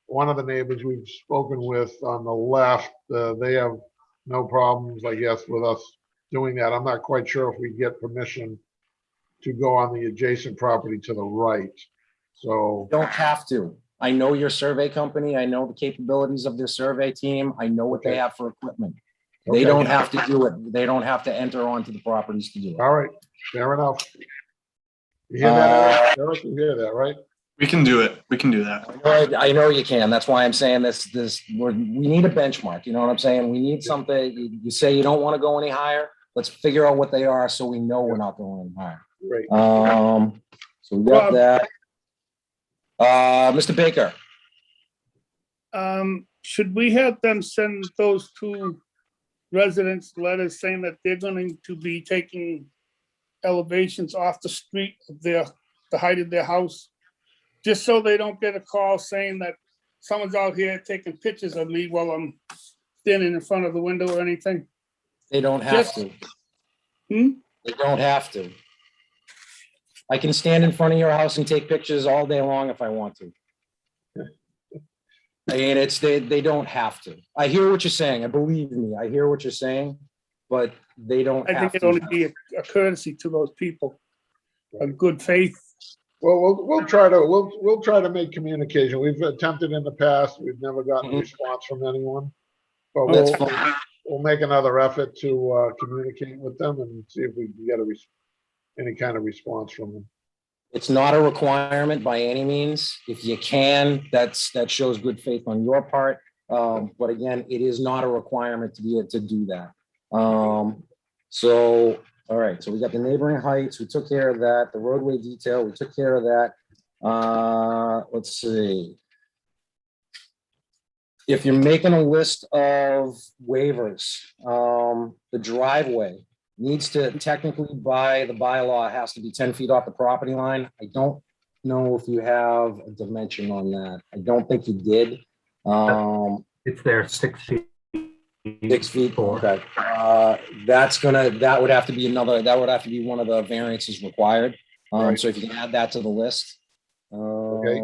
one of the neighbors we've spoken with on the left, they have no problems, I guess, with us doing that. I'm not quite sure if we get permission to go on the adjacent property to the right. So, Don't have to. I know your survey company. I know the capabilities of their survey team. I know what they Okay. have for equipment. They Okay. don't have to do it. They don't have to enter onto the properties to do it. all right, fair enough. You hear that, Eric? Eric, you hear that, right? We can do it. We can do that. I know you can. That's why I'm saying we need a benchmark. You know what I'm saying? We need something. You say you don't want to go any higher. Let's figure out what they are so we know we're not going any higher. Great. So we got Rob. that. Mr. Baker, Should we have them send those 2 residents letters saying that they're going to be taking elevations off the street of the height of their house? Just so they don't get a call saying that someone's out here taking pictures of me while I'm standing in front of the window or anything? they don't have Just- to. Hmm? They don't have to. I can stand in front of your house and take pictures all day long if I want to. I mean, they don't have to. I hear what you're saying. I believe me. I hear what you're saying, but they don't I have think to. it'd only be a courtesy to those people, a good faith. Well, we'll try to make communication. We've attempted in the past. We've never gotten a Mhm. response from anyone. But That's fine. we'll make another effort to communicate with them and see if we can get any kind of response from them. It's not a requirement by any means. If you can, that shows good faith on your part. But again, it is not a requirement to be able to do that. So, all right, so we got the neighboring heights, we took care of that, the roadway detail, we took care of that. Let's see. If you're making a list of waivers, the driveway needs to technically, by the bylaw, has to be 10 feet off the property line. I don't know if you have a dimension on that. I don't think you did. It's there, 6 feet. 6 feet, Four. okay. That would have to be one of the variances required. Right. So if you can add that to the list. Okay.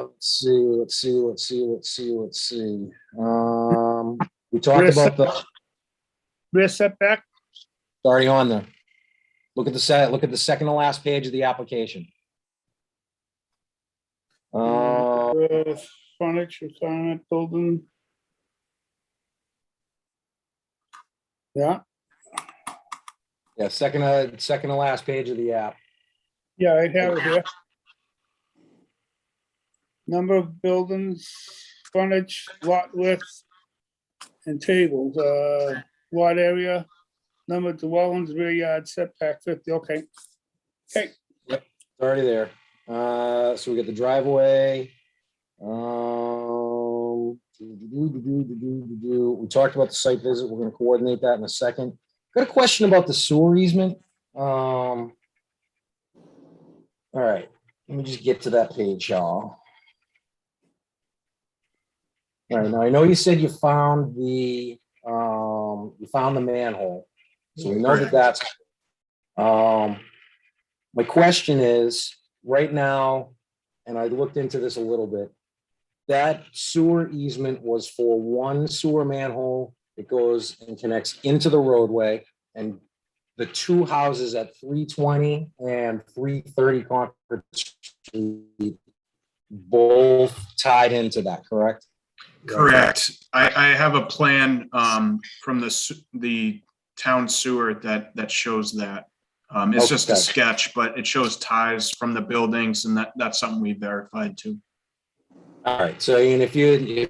Let's see. We talked about the, Rear setback, it's already on there. Look at the second to last page of the application. frontage requirement building. Yeah, Yeah, second to last page of the app. yeah, I have it here. Number of buildings, frontage, lot width, and tables, lot area, number of dwellings, rear yard setback 50, okay. Okay, It's already there. So we got the driveway. We talked about the site visit. We're gonna coordinate that in a second. Got a question about the sewer easement. All right, let me just get to that page, y'all. All right, now I know you said you found the manhole. So we know that that's, my question is, right now, and I looked into this a little bit, that sewer easement was for one sewer manhole it goes and connects into the roadway, and the two houses at 320 and 330 Concord Street both tied into that, correct? Correct. I have a plan from the town sewer that shows that. It's just a Okay. sketch, but it shows ties from the buildings, and that's something we verified too. All right, so and if you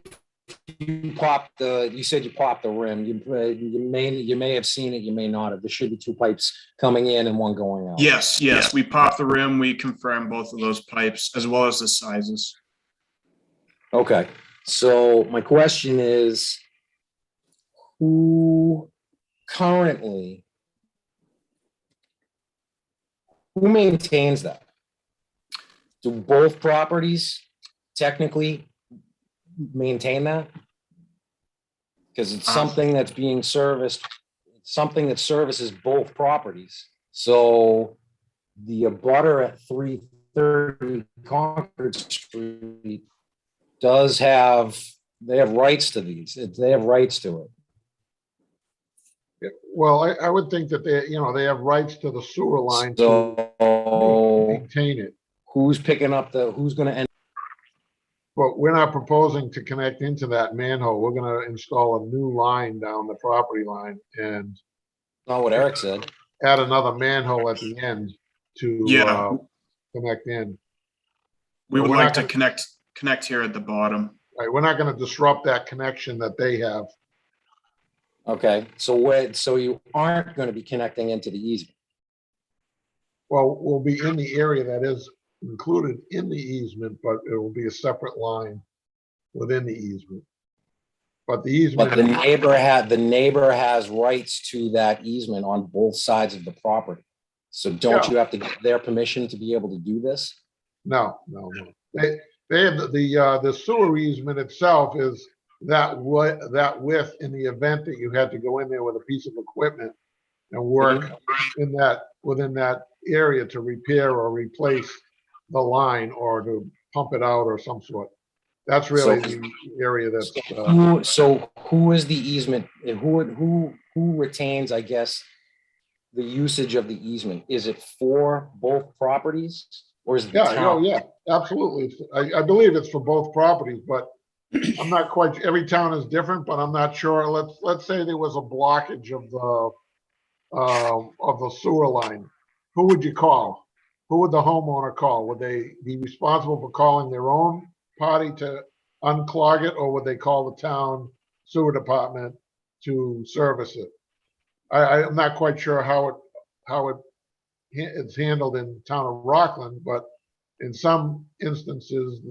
pop you said you popped the rim, you may have seen it, you may not have. There should be two pipes coming in and one going out. Yes, we popped the rim. We confirmed both of those pipes as well as the sizes. Okay, so my question is, who maintains that? Do both properties technically maintain that? Because it's something that's being serviced, something that services both properties. So the abutter at 330 Concord Street does have, they have rights to these. They have rights to it. Well, I would think that they have rights to the sewer line to So maintain it. who's picking up who's gonna end? But we're not proposing to connect into that manhole. We're gonna install a new line down the property line and Not what Eric said. add another manhole at the end to Yeah. connect in. We would We're like not to gonna- connect here at the bottom. Right, we're not gonna disrupt that connection that they have. Okay, so you aren't gonna be connecting into the easement. Well, we'll be in the area that is included in the easement, but it will be a separate line within the easement. But the easement. But the neighbor has rights to that easement on both sides of the property. So don't Yeah. you have to get their permission to be able to do this? No. They have the sewer easement itself is that width in the event that you had to go in there with a piece of equipment and work within that area to repair or replace the line or to pump it out or some sort. That's really the area that's, Who is the easement? Who retains, I guess, the usage of the easement? Is it for both properties or is it the town? yeah, absolutely. I believe it's for both properties, but I'm not quite, every town is different, but I'm not sure. Let's say there was a blockage of the sewer line. Who would you call? Who would the homeowner call? Would they be responsible for calling their own party to unclog it, or would they call the town sewer department to service it? I'm not quite sure how it's handled in the town of Rockland, but in some instances,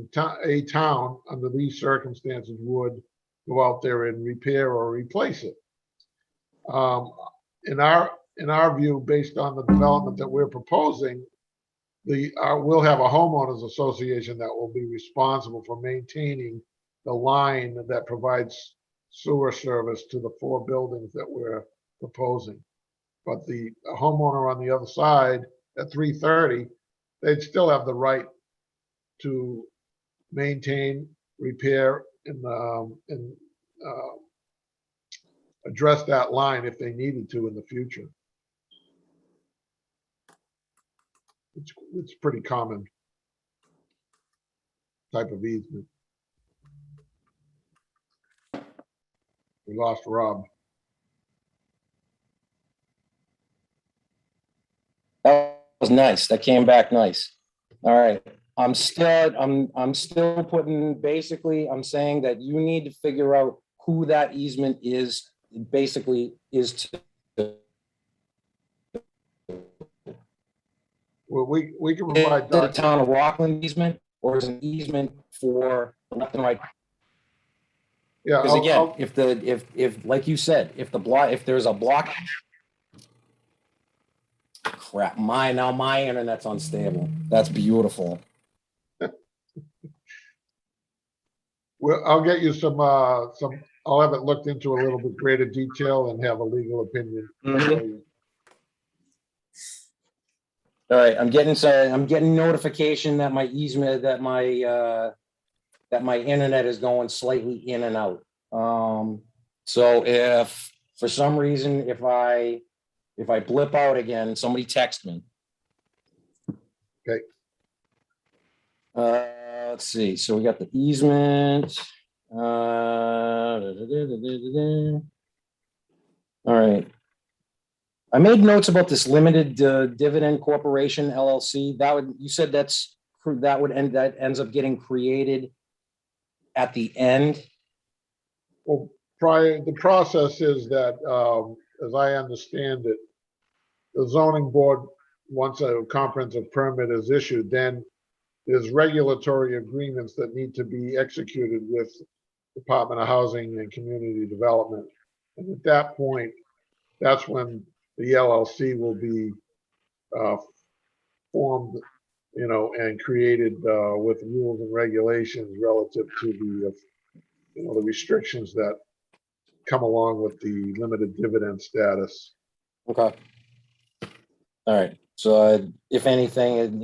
a town under these circumstances would go out there and repair or replace it. In our view, based on the development that we're proposing, we'll have a homeowners association that will be responsible for maintaining the line that provides sewer service to the 4 buildings that we're proposing. But the homeowner on the other side at 330, they'd still have the right to maintain, repair, and address that line if they needed to in the future. It's pretty common type of easement. We lost Rob. That was nice. That came back nice. All right. I'm still putting, basically, I'm saying that you need to figure out who that easement is, basically is to. Well, we can Is provide it a documents. town of Rockland easement or is it an easement for left and right? Yeah, Because again, if like you said, if there's a block. Crap, my internet's unstable. That's beautiful. well, I'll get you some, I'll have it looked into a little bit greater detail and have a legal opinion. Mhm. All right, I'm getting notification that my easement, that my internet is going slightly in and out. So if, for some reason, if I blip out again, somebody text me. Okay. Let's see, so we got the easement. All right. I made notes about this limited dividend corporation LLC. That would, you said that ends up getting created at the end. Well, the process is that, as I understand it, the zoning board, once a comprehensive permit is issued, then there's regulatory agreements that need to be executed with Department of Housing and Community Development. And at that point, that's when the LLC will be formed, and created with rules and regulations relative to the restrictions that come along with the limited dividend status. Okay. All right. So if anything,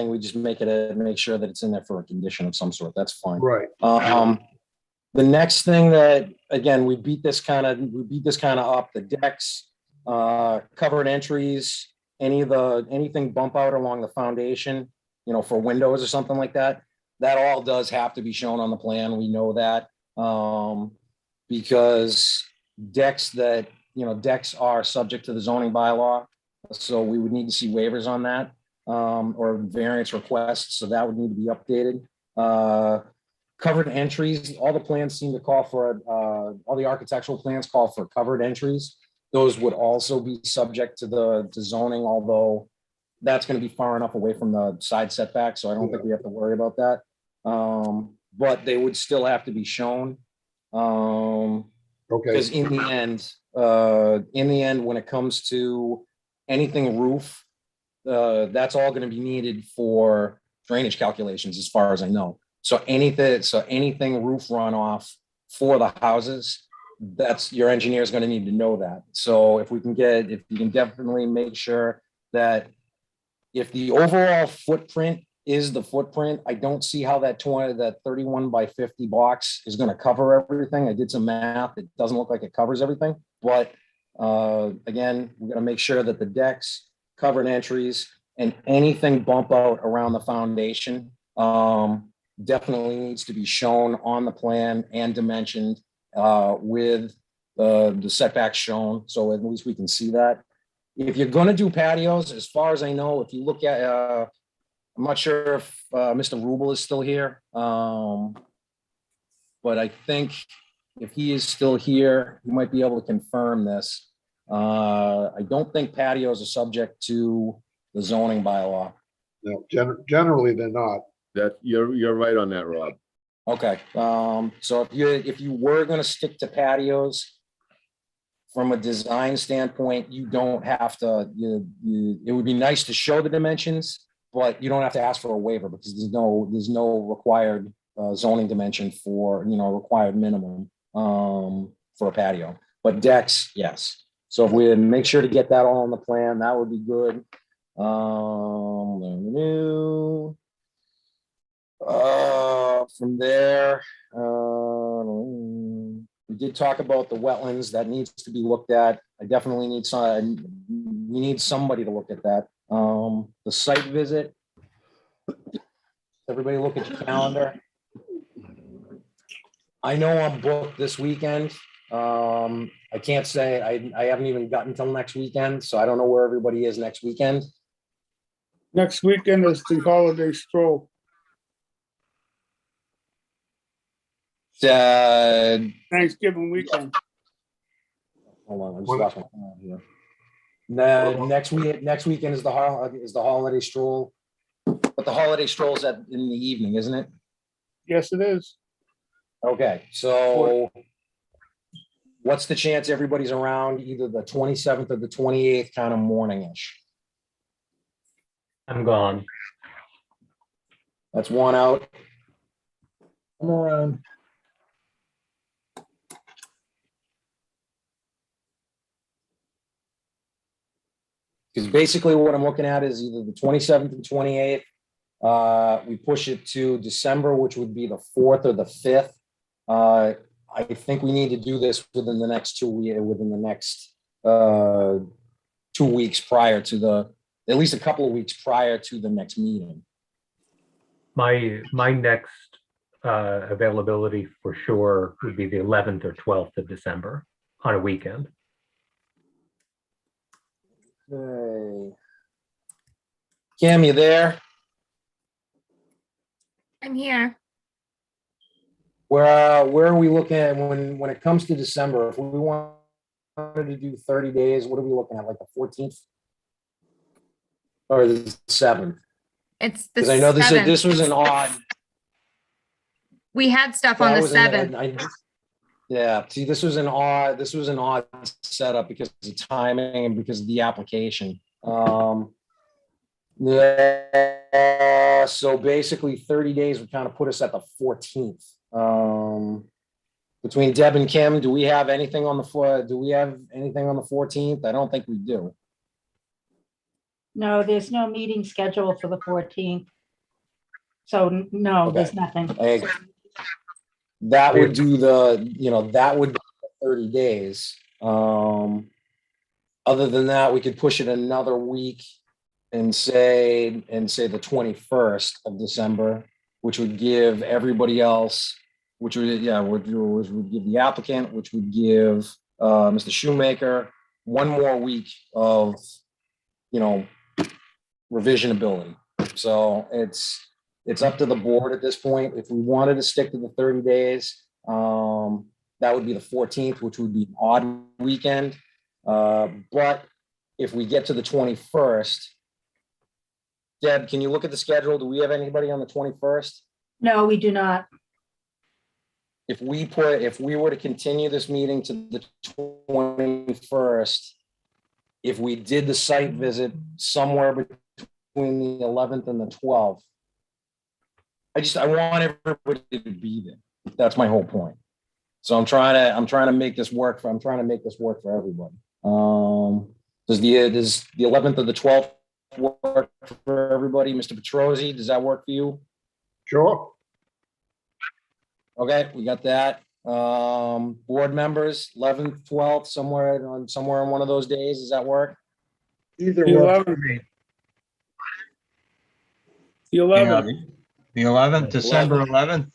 we just make sure that it's in there for a condition of some sort. That's fine. Right. The next thing that, again, we beat this kind of up, the decks, covered entries, anything bump out along the foundation, for windows or something like that. That all does have to be shown on the plan. We know that, because decks are subject to the zoning bylaw. So we would need to see waivers on that, or variance requests. So that would need to be updated. Covered entries, all the plans seem to call for, all the architectural plans call for covered entries. Those would also be subject to the zoning, although that's going to be far enough away from the side setback. So I don't think we have to worry about that. But they would still have to be shown. Okay. Because in the end, when it comes to anything roof, that's all going to be needed for drainage calculations, as far as I know. So anything roof runoff for the houses, that's, your engineer is going to need to know that. So if you can definitely make sure that if the overall footprint is the footprint, I don't see how that 31 by 50 box is going to cover everything. I did some math. It doesn't look like it covers everything, but again, we got to make sure that the decks, covered entries, and anything bump out around the foundation definitely needs to be shown on the plan and dimensioned with the setbacks shown, so at least we can see that. If you're going to do patios, as far as I know, if you look at, I'm not sure if Mr. Rubel is still here, but I think if he is still here, he might be able to confirm this. I don't think patios are subject to the zoning bylaw. No, generally they're not. You're right on that, Rob. Okay, so if you were going to stick to patios, from a design standpoint, you don't have to. It would be nice to show the dimensions, but you don't have to ask for a waiver because there's no required zoning dimension for required minimum for a patio. But decks, yes. So if we make sure to get that all on the plan, that would be good. From there, we did talk about the wetlands that needs to be looked at. I definitely need we need somebody to look at that. The site visit. Everybody look at your calendar. I know I'm booked this weekend. I can't say, I haven't even gotten till next weekend, so I don't know where everybody is next weekend. Next weekend is the holiday stroll. Thanksgiving weekend. Hold on, I just lost my phone here. Next weekend is the holiday stroll, but the holiday stroll is in the evening, isn't it? Yes, it is. Okay, so what's the chance everybody's around either the 27th or the 28th, kind of morning-ish? I'm gone. That's one out. Come around. Because basically what I'm looking at is either the 27th and 28th. We push it to December, which would be the 4th or the 5th. I think we need to do this within the next 2 weeks, within the next 2 weeks prior to at least a couple of weeks prior to the next meeting. My next availability for sure would be the 11th or 12th of December on a weekend. Okay. Cam, you there? I'm here. Where are we looking at when it comes to December? If we wanted to do 30 days, what are we looking at, like the 14th? Or the 7th? It's the Because I know this 7th. was an odd. We had stuff on that the was an- 7th. Yeah, see, this was an odd setup because of timing and because of the application. Yeah, so basically 30 days would kind of put us at the 14th. Between Deb and Kim, do we have anything on the 14th? I don't think we do. No, there's no meeting scheduled for the 14th. So no, there's nothing. That would do that would be 30 days. Other than that, we could push it another week and say the 21st of December, which would give everybody else, which would give the applicant, which would give Mr. Shoemaker 1 more week of revision ability. So it's up to the board at this point. If we wanted to stick to the 30 days, that would be the 14th, which would be an odd weekend. But if we get to the 21st, Deb, can you look at the schedule? Do we have anybody on the 21st? No, we do not. If we were to continue this meeting to the 21st, if we did the site visit somewhere between the 11th and the 12th, I want everybody to be there. That's my whole point. So I'm trying to make this work for everybody. Does the 11th or the 12th work for everybody? Mr. Petrosi, does that work for you? Sure. Okay, we got that. Board members, 11th, 12th, somewhere on one of those days. Does that work? Either works for me. The 11th. The 11th, December 11th.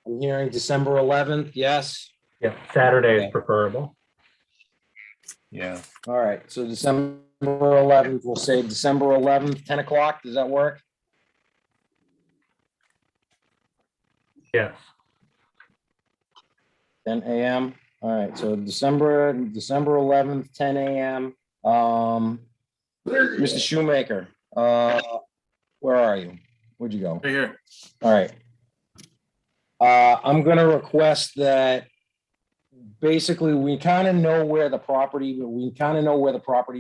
I'm hearing December 11th. Yes. Yeah, Saturday is preferable. Yeah. All right. So December 11th, we'll say December 11th, 10 o'clock. Does that work? Yes. 10 a.m. All right. So December 11th, 10 a.m. Mr. Shoemaker, where are you? Where'd you go? Right here. All right. I'm going to request that basically we kind of know where the property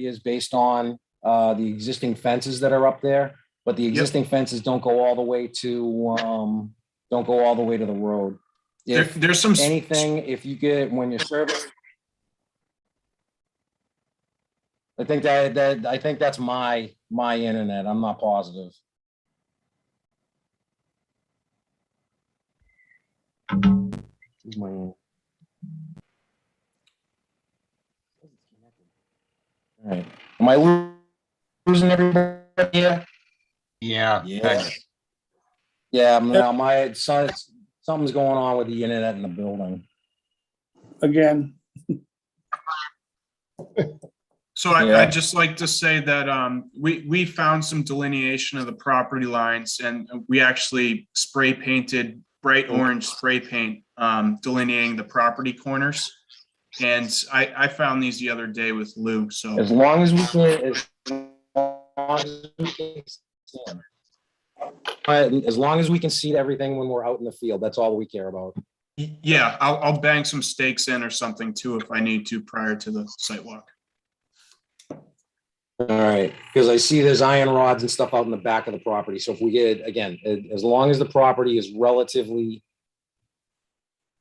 is based on the existing fences that are up there, but the existing fences don't go all the way to the road. If There's some anything, if you get when you're serving, I think that's my internet. I'm not positive. All right. Am I losing everybody here? Yeah. Yeah, no, something's going on with the internet in the building. Again. So I'd just like to say that we found some delineation of the property lines, and we actually spray painted bright orange spray paint delineating the property corners. And I found these the other day with Lou. So as long as we can see everything when we're out in the field, that's all we care about. yeah, I'll bang some stakes in or something too if I need to prior to the site walk. All right, because I see there's iron rods and stuff out in the back of the property. So if we get, again, as long as the property is relatively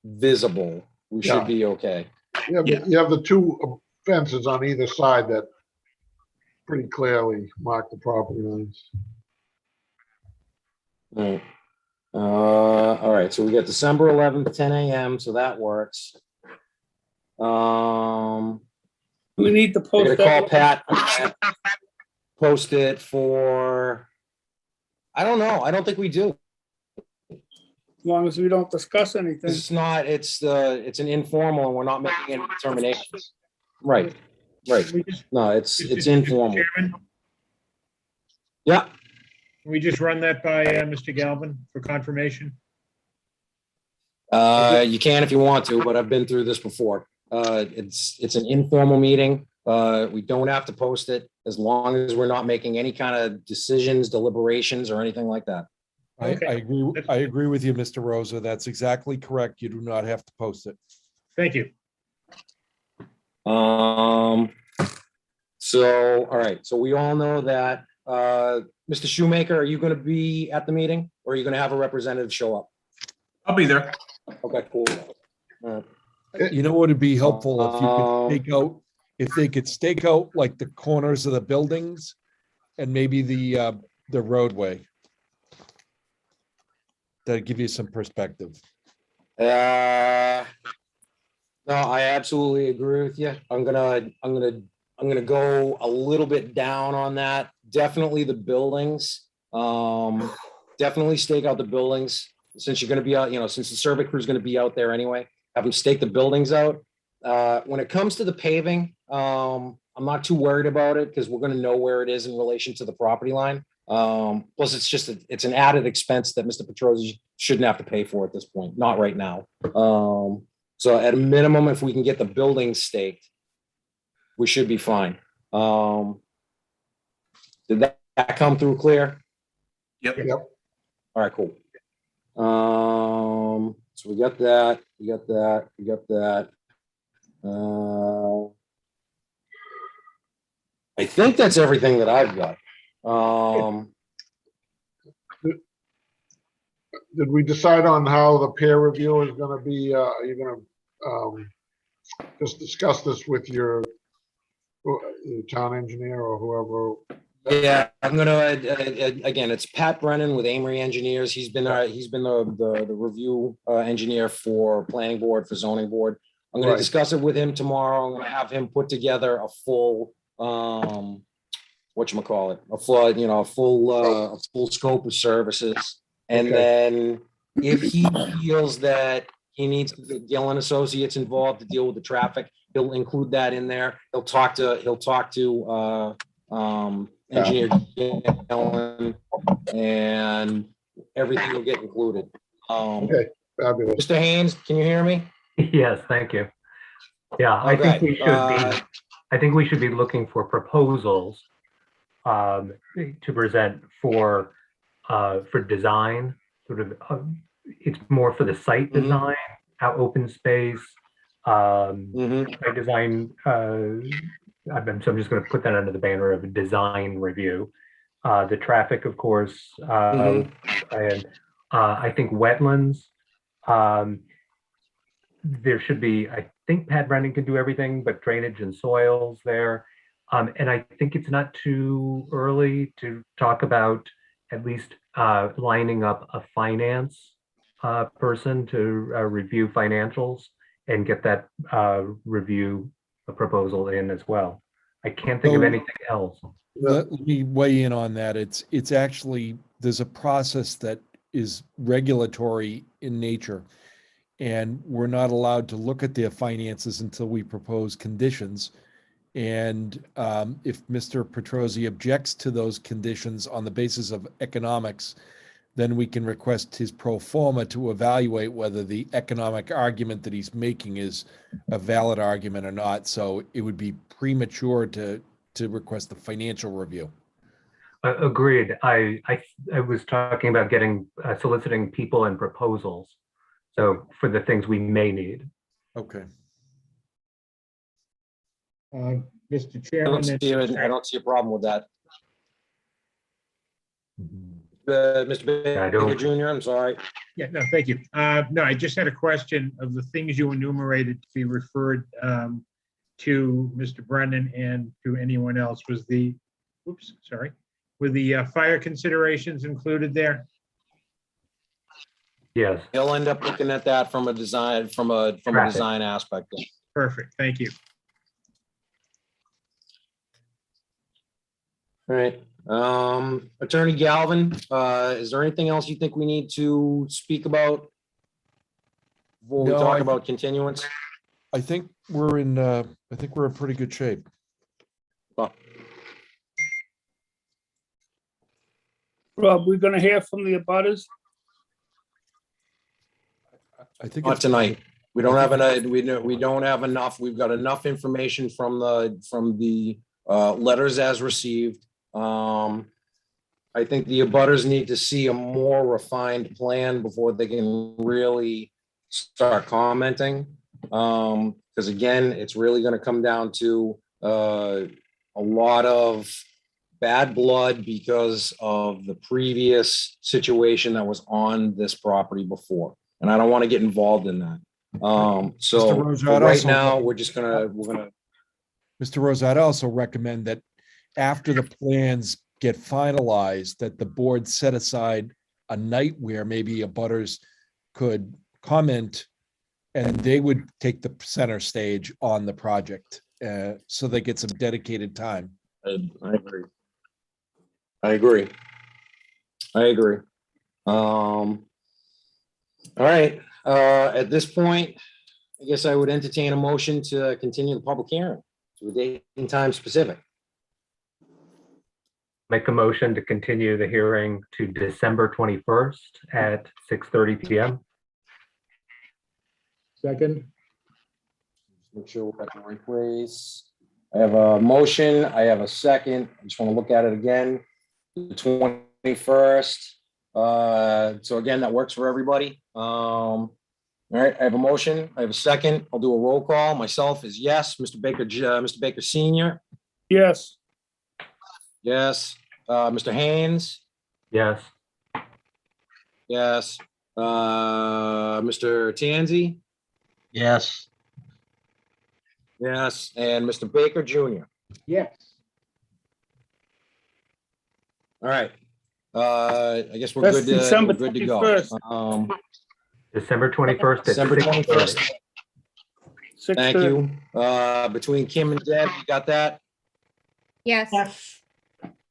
visible, we should be okay. You have the 2 fences on either side that pretty clearly mark the property lines. All right. All right, so we got December 11th, 10 a.m., so that works. We need to I'm post gonna call that. Pat, post it for, I don't know, I don't think we do. As long as we don't discuss anything. It's not, it's an informal and we're not making any determinations. Right, right. We just, No, it's Mr. informal. Chairman, Yeah, can we just run that by Mr. Galvin for confirmation? you can if you want to, but I've been through this before. It's an informal meeting. We don't have to post it as long as we're not making any kind of decisions, deliberations, or anything like that. Okay. I agree with you, Mr. Rosa. That's exactly correct. You do not have to post it. Thank you. So, all right, so we all know that, Mr. Shoemaker, are you gonna be at the meeting or are you gonna have a representative show up? I'll be there. Okay, cool. All right. You know what would be helpful if you could Um, stake out, if they could stake out like the corners of the buildings and maybe the roadway. That'd give you some perspective. No, I absolutely agree with you. I'm gonna go a little bit down on that. Definitely the buildings. Definitely stake out the buildings since you're gonna be out, since the survey crew is gonna be out there anyway. Have them stake the buildings out. When it comes to the paving, I'm not too worried about it because we're gonna know where it is in relation to the property line. Plus it's an added expense that Mr. Petrosi shouldn't have to pay for at this point, not right now. So at a minimum, if we can get the buildings staked, we should be fine. Did that come through clear? Yep. All right, cool. So we got that, we got that. I think that's everything that I've got. Did we decide on how the peer review is gonna be, are you gonna, just discuss this with your town engineer or whoever? Yeah, I'm gonna, again, it's Pat Brennan with Amory Engineers. He's been the review engineer for planning board, for zoning board. I'm gonna Right. discuss it with him tomorrow. I'm gonna have him put together a full, whatchamacallit, a full scope of services. And Okay. then if he feels that he needs to get Gillen Associates involved to deal with the traffic, he'll include that in there. He'll talk to engineer Gillen, and everything will get included. Okay, fabulous. Mr. Haynes, can you hear me? Yes, thank you. Yeah, I think we should be, I think we should be looking for proposals to present for design, sort of, it's more for the site Mhm. design, how open space, site design, so I'm just going to put that under the banner of a design review. The traffic, of course, and I think wetlands. There should be, I think Pat Brennan can do everything, but drainage and soils there. And I think it's not too early to talk about at least lining up a finance person to review financials and get that review proposal in as well. I can't think of So- anything else. Let me weigh in on that. It's actually, there's a process that is regulatory in nature. And we're not allowed to look at their finances until we propose conditions. And if Mr. Petrosi objects to those conditions on the basis of economics, then we can request his pro forma to evaluate whether the economic argument that he's making is a valid argument or not. So it would be premature to request the financial review. Agreed. I was talking about getting soliciting people and proposals. So for the things we may need. Okay. Mr. I Chairman. don't see a problem with that. Mr. I Baker don't. Jr., I'm sorry. Yeah, no, thank you. No, I just had a question of the things you enumerated to be referred to Mr. Brennan and to anyone else. Was the, were the fire considerations included there? Yes. He'll end up looking at that from a design, from a Traffic. design aspect. Perfect, thank you. All right, Attorney Galvin, is there anything else you think we need to speak about? Before we No, talk I- about continuance? I think we're in pretty good shape. Rob, we're gonna hear from the abutters. I think Not it's tonight. We don't have enough, we don't have enough. We've got enough information from the letters as received. I think the abutters need to see a more refined plan before they can really start commenting. Because again, it's really gonna come down to a lot of bad blood because of the previous situation that was on this property before. And I don't want to get involved in that. So Rose, for I'd right also- now, we're gonna, Mr. Rose, I'd also recommend that after the plans get finalized, that the board set aside a night where maybe abutters could comment and they would take the center stage on the project, so they get some dedicated time. I agree. I agree. I agree. All right, at this point, I guess I would entertain a motion to continue the public hearing to a date and time specific. Make a motion to continue the hearing to December 21st at 6:30 PM. Second, Make sure we're at the right place. I have a motion, I have a second. I just want to look at it again. The 21st. So again, that works for everybody. All right, I have a motion, I have a second. I'll do a roll call. Myself is yes. Mr. Baker Senior, Yes, yes. Mr. Haynes, Yes. yes. Mr. Tanzi, Yes. yes, and Mr. Baker Junior. yes. All right. I guess we're That's good to, December we're good to go. 21st. December 21st at December 21st. 6:30. Thank 6:30. you. Between Kim and Deb, you got that? Yes. Yes.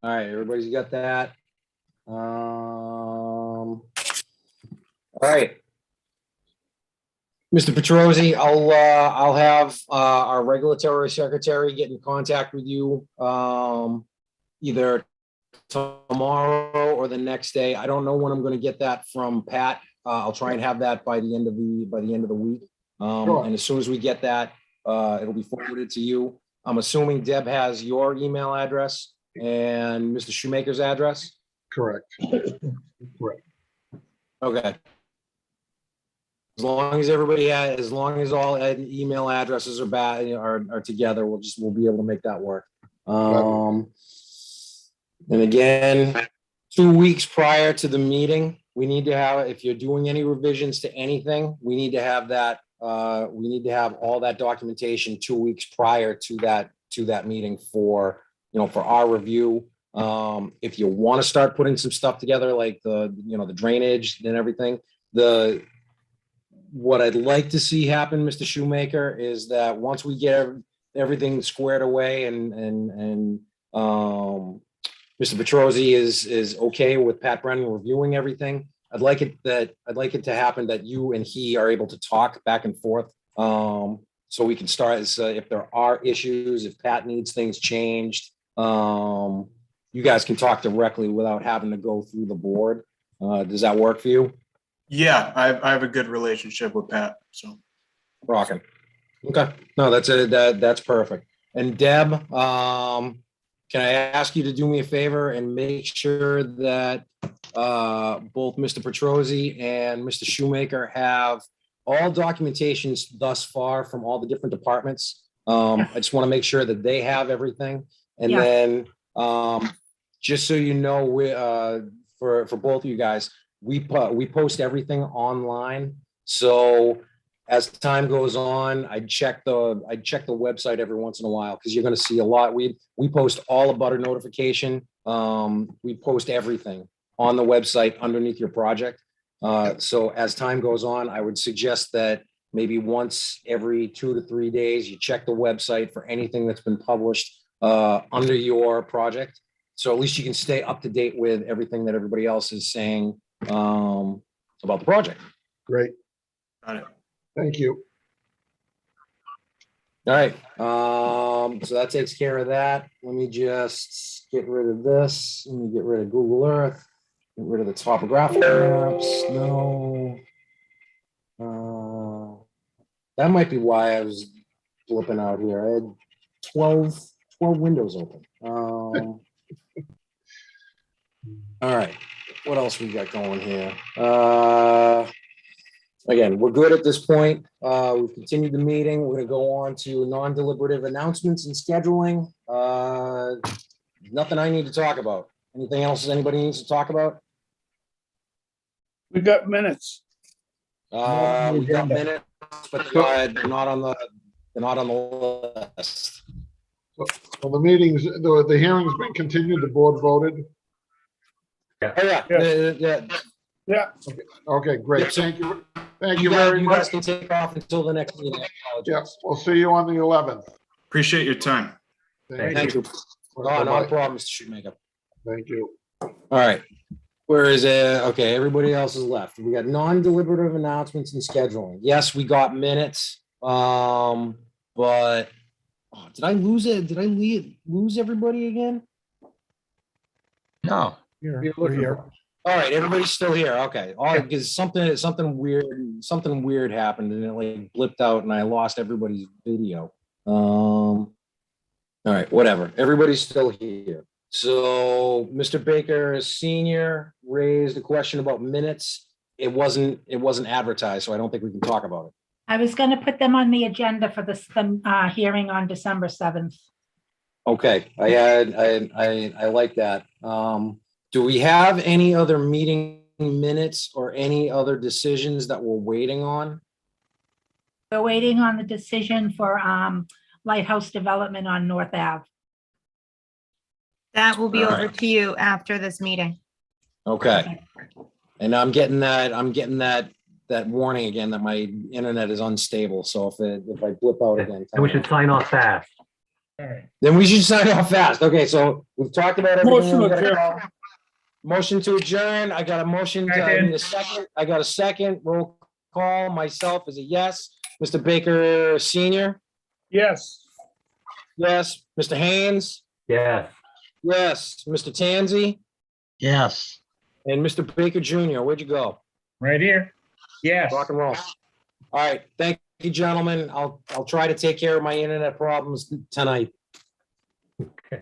All right, everybody's got that. All right. Mr. Petrosi, I'll have our regulatory secretary get in contact with you either tomorrow or the next day. I don't know when I'm going to get that from Pat. I'll try and have that by the end of the week. Sure. And as soon as we get that, it'll be forwarded to you. I'm assuming Deb has your email address and Mr. Shoemaker's address. Correct. Okay. As long as everybody has, as long as all email addresses are are together, we'll be able to make that work. And again, 2 weeks prior to the meeting, we need to have, if you're doing any revisions to anything, we need to have that, we need to have all that documentation 2 weeks prior to that meeting for, for our review. If you want to start putting some stuff together, like the drainage and everything, what I'd like to see happen, Mr. Shoemaker, is that once we get everything squared away and Mr. Petrosi is okay with Pat Brennan reviewing everything, I'd like it to happen that you and he are able to talk back and forth. So we can start, if there are issues, if Pat needs things changed, you guys can talk directly without having to go through the board. Does that work for you? Yeah, I have a good relationship with Pat, so. Rocking. Okay, no, that's perfect. And Deb, can I ask you to do me a favor and make sure that both Mr. Petrosi and Mr. Shoemaker have all documentations thus far from all the different departments? I just want to make sure that they have everything. And Yeah. then, just so you know, for both of you guys, we post everything online. So as time goes on, I check the website every once in a while, because you're going to see a lot. We post all the butter notification. We post everything on the website underneath your project. So as time goes on, I would suggest that maybe once every 2 to 3 days, you check the website for anything that's been published under your project. So at least you can stay up to date with everything that everybody else is saying about the project. Great. Got it. Thank you. All right, so that takes care of that. Let me just get rid of this. Let me get rid of Google Earth. Get rid of the topographic maps. No. That might be why I was flipping out here. I had 12 windows open. All right, what else we got going here? Again, we're good at this point. We've continued the meeting. We're gonna go on to non-deliberative announcements and scheduling. Nothing I need to talk about. Anything else anybody needs to talk about? We got minutes. We got minutes, but they're not on the list. So the meetings, the hearing's been continued, the board voted. Oh, yeah, yeah. Yeah, Okay, great. Yep, so Thank you. Thank you very You guys much. can take off until the next meeting. I Yeah, apologize. we'll see you on the 11th. Appreciate your time. Thank you. No, not a Bye-bye. problem, Mr. Shoemaker. Thank you. All right. Where is it? Okay, everybody else is left. We got non-deliberative announcements and scheduling. Yes, we got minutes. But did I lose it? Did I lose everybody again? No, Here, we're here. All right, everybody's still here. Okay. All right, because something weird happened and it like blipped out and I lost everybody's video. All right, whatever. Everybody's still here. So Mr. Baker Senior raised a question about minutes. It wasn't advertised, so I don't think we can talk about it. I was going to put them on the agenda for the hearing on December 7th. Okay, I like that. Do we have any other meeting minutes or any other decisions that we're waiting on? We're waiting on the decision for Lighthouse Development on North Ave. That will be All over right. to you after this meeting. Okay. And I'm getting that warning again that my internet is unstable. So if I blip out again. And we should sign off fast. Then we should sign off fast. Okay, so we've talked about everything. Motion We gotta adjourned. call. Motion to adjourn. I got a motion. I need a second. I got a second. Roll call. Myself is a yes. Mr. Baker Senior. yes. Yes. Mr. Haynes. Yes. Yes. Mr. Tanzi yes. and Mr. Baker Jr. Where'd you go? Right here. Yes. Rock and roll. All right. Thank you, gentlemen. I'll try to take care of my internet problems tonight. Okay.